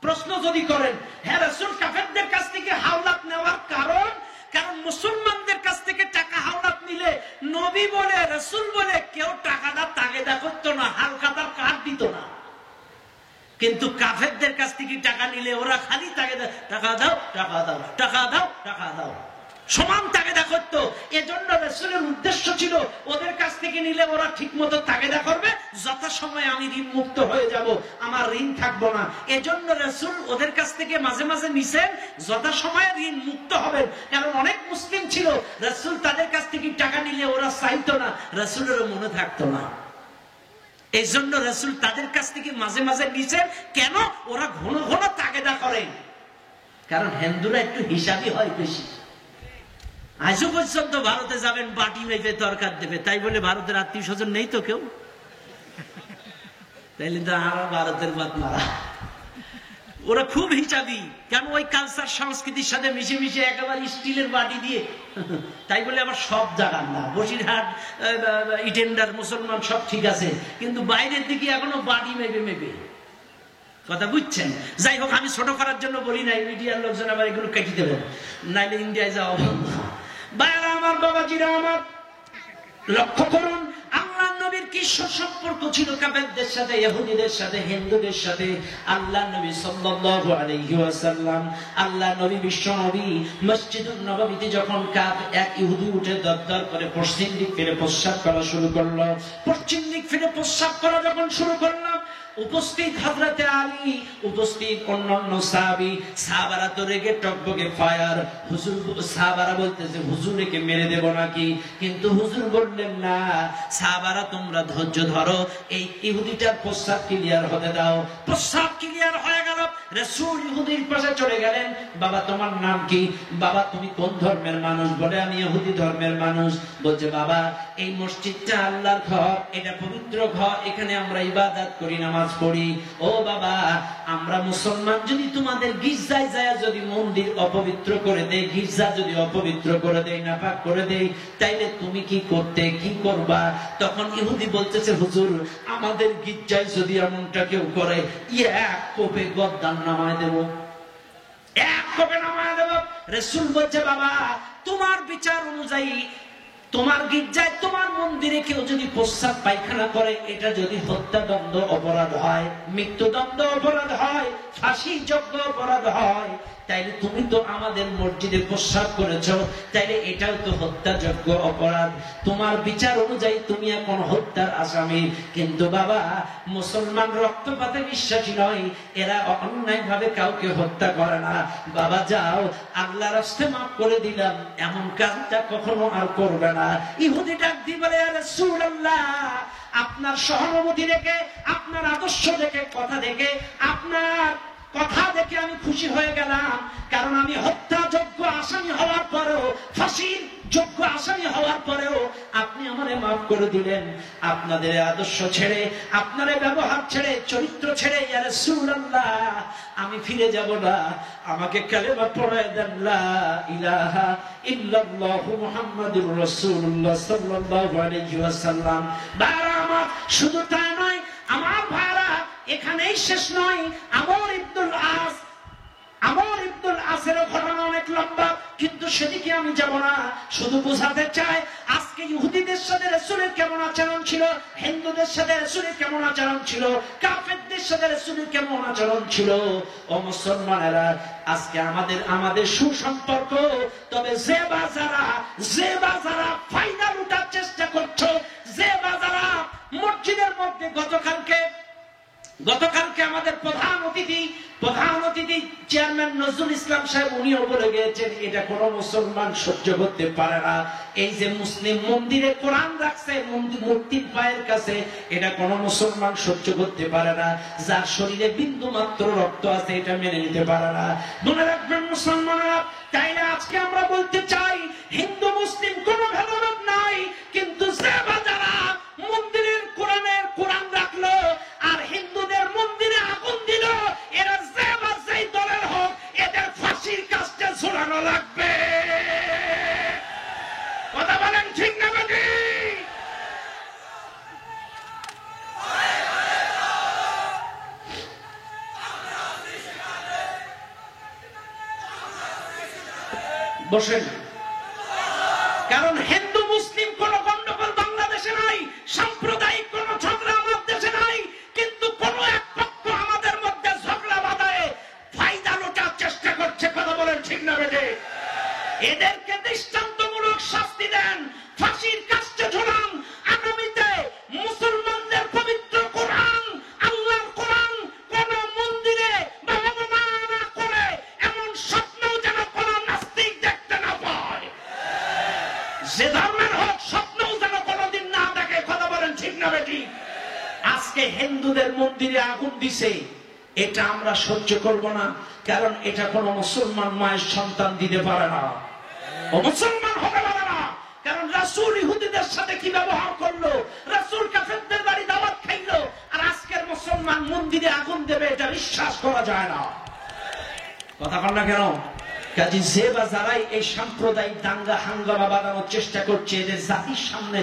[SPEAKER 1] প্রশ্ন যদি করেন, হ্যাঁ রাসূল কাফেরদের কাছ থেকে হাওলাত নেওয়ার কারণ মুসলমানদের কাছ থেকে টাকা হাওলাত নিলে নবী বলে রাসূল বলে কেউ টাকাটা তাগেদা করতো না, হালকাতার কাট দিত না। কিন্তু কাফেরদের কাছ থেকে টাকা নিলে ওরা খালি তাগেদা, টাকা দাও টাকা দাও টাকা দাও টাকা দাও, সমান তাগেদা করতো। এজন্য রাসূলের উদ্দেশ্য ছিল ওদের কাছ থেকে নিলে ওরা ঠিক মতো তাগেদা করবে, যথাসময়ে আমি ঋণ মুক্ত হয়ে যাব, আমার ঋণ থাকবো না। এজন্য রাসূল ওদের কাছ থেকে মাঝে মাঝে নিছেন, যথাসময়ে ঋণ মুক্ত হবেন। কারণ অনেক মুসলিম ছিল, রাসূল তাদের কাছ থেকে টাকা নিলে ওরা চাইতো না, রাসূলেরও মনে থাকতো না। এই জন্য রাসূল তাদের কাছ থেকে মাঝে মাঝে নিছেন। কেন? ওরা ঘন ঘন তাগেদা করে। কারণ হিন্দুরা একটু হিসাবই হয় বেশি। আজও পর্যন্ত ভারতে যাবেন, বাটি মেপে দরকার দেবে, তাই বলে ভারতের আত্মীয় স্বজন নেই তো কেউ, তাইলে তো আর ভারতের বাদ মারা। ওরা খুব হিসাবি, কেন ওই কালচার সংস্কৃতির সাথে মিশে মিশে একেবারে স্টিলের বাটি দিয়ে। তাই বলে আবার সব জায়গার না, বসিরহাট ইটেন্ডার মুসলমান সব ঠিক আছে, কিন্তু বাইরের দিকে এখনো বাটি মেপে মেপে। কথা বুঝছেন? যাই হোক, আমি ছোট করার জন্য বলি নাই, মিডিয়ার লোকজন আবার এগুলো কেটে দেবেন, নাইলে ইন্ডিয়ায় যাওয়া বন্ধ। বাইরে আমার বাবাজিরা আমার, লক্ষ্য করুন আল্লাহ নবীর কি সম্পর্ক ছিল কাফেরদের সাথে, ইহুদিদের সাথে, হিন্দুদের সাথে। আল্লাহ নবী সাল্লাল্লাহু আলাইহি ওয়াসাল্লাম, আল্লাহ নবী বিশ্ব নবী মসজিদুন নববীতে যখন এক ইহুদি উঠে দরদর করে পশ্চিম দিক ফিরে প্রস্রাব করা শুরু করলো, পশ্চিম দিক ফিরে প্রস্রাব করা যখন শুরু করলাম, উপস্থিত হযরতে আলী, উপস্থিত অন্যান্য সাহাবী, সাহাবারা তো রেগে টকবকে ফায়ার। হুজুর, সাহাবারা বলতেছে হুজুর একে মেরে দেব নাকি, কিন্তু হুজুর বললেন না, সাহাবারা তোমরা ধৈর্য ধরো, এই ইহুদিটার প্রস্রাব ক্লিয়ার হতে দাও। প্রস্রাব ক্লিয়ার হয়ে গেল, রাসূল ইহুদির পাশে চলে গেলেন। বাবা তোমার নাম কি? বাবা তুমি কোন ধর্মের মানুষ? বলে আমি ইহুদি ধর্মের মানুষ। বলছে বাবা এই মসজিদটা আল্লাহর ঘর, এটা পবিত্র ঘর, এখানে আমরা ইবাদত করি, নামাজ পড়ি। ও বাবা আমরা মুসলমান যদি তোমাদের গির্জায় যায় যদি মন্দির অপবিত্র করে দেয়, গির্জা যদি অপবিত্র করে দেয়, নাপাক করে দেয়, তাইলে তুমি কি করতে, কি করবা? তখন ইহুদি বলতেছে হুজুর আমাদের গির্জায় যদি এমনটা কেউ করে, এক কোপে গর্দান নামায় দেব, এক কোপে নামায় দেব। রাসূল বলছে বাবা তোমার বিচার অনুযায়ী তোমার গির্জায় তোমার মন্দিরে কেউ যদি প্রস্রাব পায়খানা করে, এটা যদি হত্যাদণ্ড অপরাধ হয়, মৃত্যুদণ্ড অপরাধ হয়, ফাঁসিযোগ্য অপরাধ হয়, তাইলে তুমি তো আমাদের মসজিদে প্রস্রাব করেছো, তাইলে এটাও তো হত্যাযোগ্য অপরাধ। তোমার বিচার অনুযায়ী তুমি এখন হত্যার আসামি। কিন্তু বাবা মুসলমান রক্তপাতে বিশ্বাসী নয়, এরা অন্যায় ভাবে কাউকে হত্যা করে না। বাবা যাও, আল্লাহর রাস্তায় মাফ করে দিলাম, এমন কাজটা কখনো আর করবে না। ইহুদি ডাক দিয়ে বলে ইয়া রাসূলুল্লাহ আপনার সহানুভূতি দেখে, আপনার আদর্শ দেখে, কথা দেখে, আপনার কথা দেখে আমি খুশি হয়ে গেলাম, কারণ আমি হত্যাযোগ্য আসামি হওয়ার পরও ফাঁসির যোগ্য আসামি হওয়ার পরেও আপনি আমারে মাফ করে দিলেন। আপনাদের আদর্শ ছেড়ে, আপনার ব্যবহার ছেড়ে, চরিত্র ছেড়ে ইয়া রাসূলুল্লাহ আমি ফিরে যাব না। আমাকে কালেমা পড়ায় দেন, লা ইলাহা ইল্লাল্লাহু মুহাম্মাদুর রাসূলুল্লাহ সাল্লাল্লাহু আলাইহি ওয়াসাল্লাম। ভাইরা আমার, শুধু তাই নয় আমার ভাইরা, এখানেই শেষ নয়। আমর ইবনুল আসের ঘটনা অনেক লম্বা, কিন্তু সেদিকে আমি যাব না। শুধু বোঝাতে চাই আজকে ইহুদিদের সাথে রাসূলের কেমন আচরণ ছিল, হিন্দুদের সাথে রাসূলের কেমন আচরণ ছিল, কাফেরদের সাথে রাসূলের কেমন আচরণ ছিল। ও মুসলমানেরা, আজকে আমাদের সুসম্পর্ক, তবে যে বাজারা ফায়দা লুটার চেষ্টা করছো, যে বাজারা মসজিদের মধ্যে গতকালকে আমাদের প্রধান অতিথি চেয়ারম্যান নজরুল ইসলাম সাহেব উনিও বলে গিয়েছেন, এটা কোন মুসলমান সহ্য করতে পারে না। এই যে মুসলিম মন্দিরে কোরআন রাখছে মূর্তির পায়ের কাছে, এটা কোন মুসলমান সহ্য করতে পারে না। যার শরীরে বিন্দু মাত্র রক্ত আছে এটা মেনে নিতে পারে না। মনে রাখবেন মুসলমানরা, তাইলে আজকে আমরা বলতে চাই হিন্দু মুসলিম কোনো ভেদাভেদ নাই, কিন্তু যে বাজারা মন্দিরের কোরআন রাখলো আর হিন্দুদের মন্দিরে আগুন দিল, এরা যে বা যেই দলের হোক, এদের ফাঁসির কাস্টে ঝোলানো লাগবে। কথা বলেন ঠিক না বেটি? বসেন। কারণ হিন্দু মুসলিম কোন গন্ডগোল বাংলাদেশে নাই, সাম্প্রদায়িক কোন ঝগড়া আমার দেশে নাই, কিন্তু কোন এক পক্ষ আমাদের মধ্যে ঝগড়া বাঁধায় ফায়দা লুটার চেষ্টা করছে। কথা বলেন ঠিক না বেটে? এদেরকে দৃষ্টান্তমূলক শাস্তি দেন, ফাঁসির কাস্টে ঝোলান। আগামীতে মুসলমানদের পবিত্র কোরআন, আল্লাহর কোরআন কোন মন্দিরে বা অবমাননা করে এমন স্বপ্নও যেন কোন নাস্তিক দেখতে না পায়। যে ধর্মের হোক, স্বপ্নও যেন কোনদিন না দেখে। কথা বলেন ঠিক না বেটি? আজকে হিন্দুদের মন্দিরে আগুন দিছে, এটা আমরা সহ্য করব না, কারণ এটা কোন মুসলমান মায়ের সন্তান দিতে পারে না, ও মুসলমান হতে পারে না। কারণ রাসূল ইহুদিদের সাথে কি ব্যবহার করলো, রাসূল কাফেরদের বাড়ি দাওয়াত খাইলো, আর আজকের মুসলমান মন্দিরে আগুন দেবে, এটা বিশ্বাস করা যায় না। কথা বল না কেন? কাজী যে বা যারাই এই সাম্প্রদায়িক দাঙ্গা হাঙ্গামা বাঁধানোর চেষ্টা করছে, এদের জাতির সামনে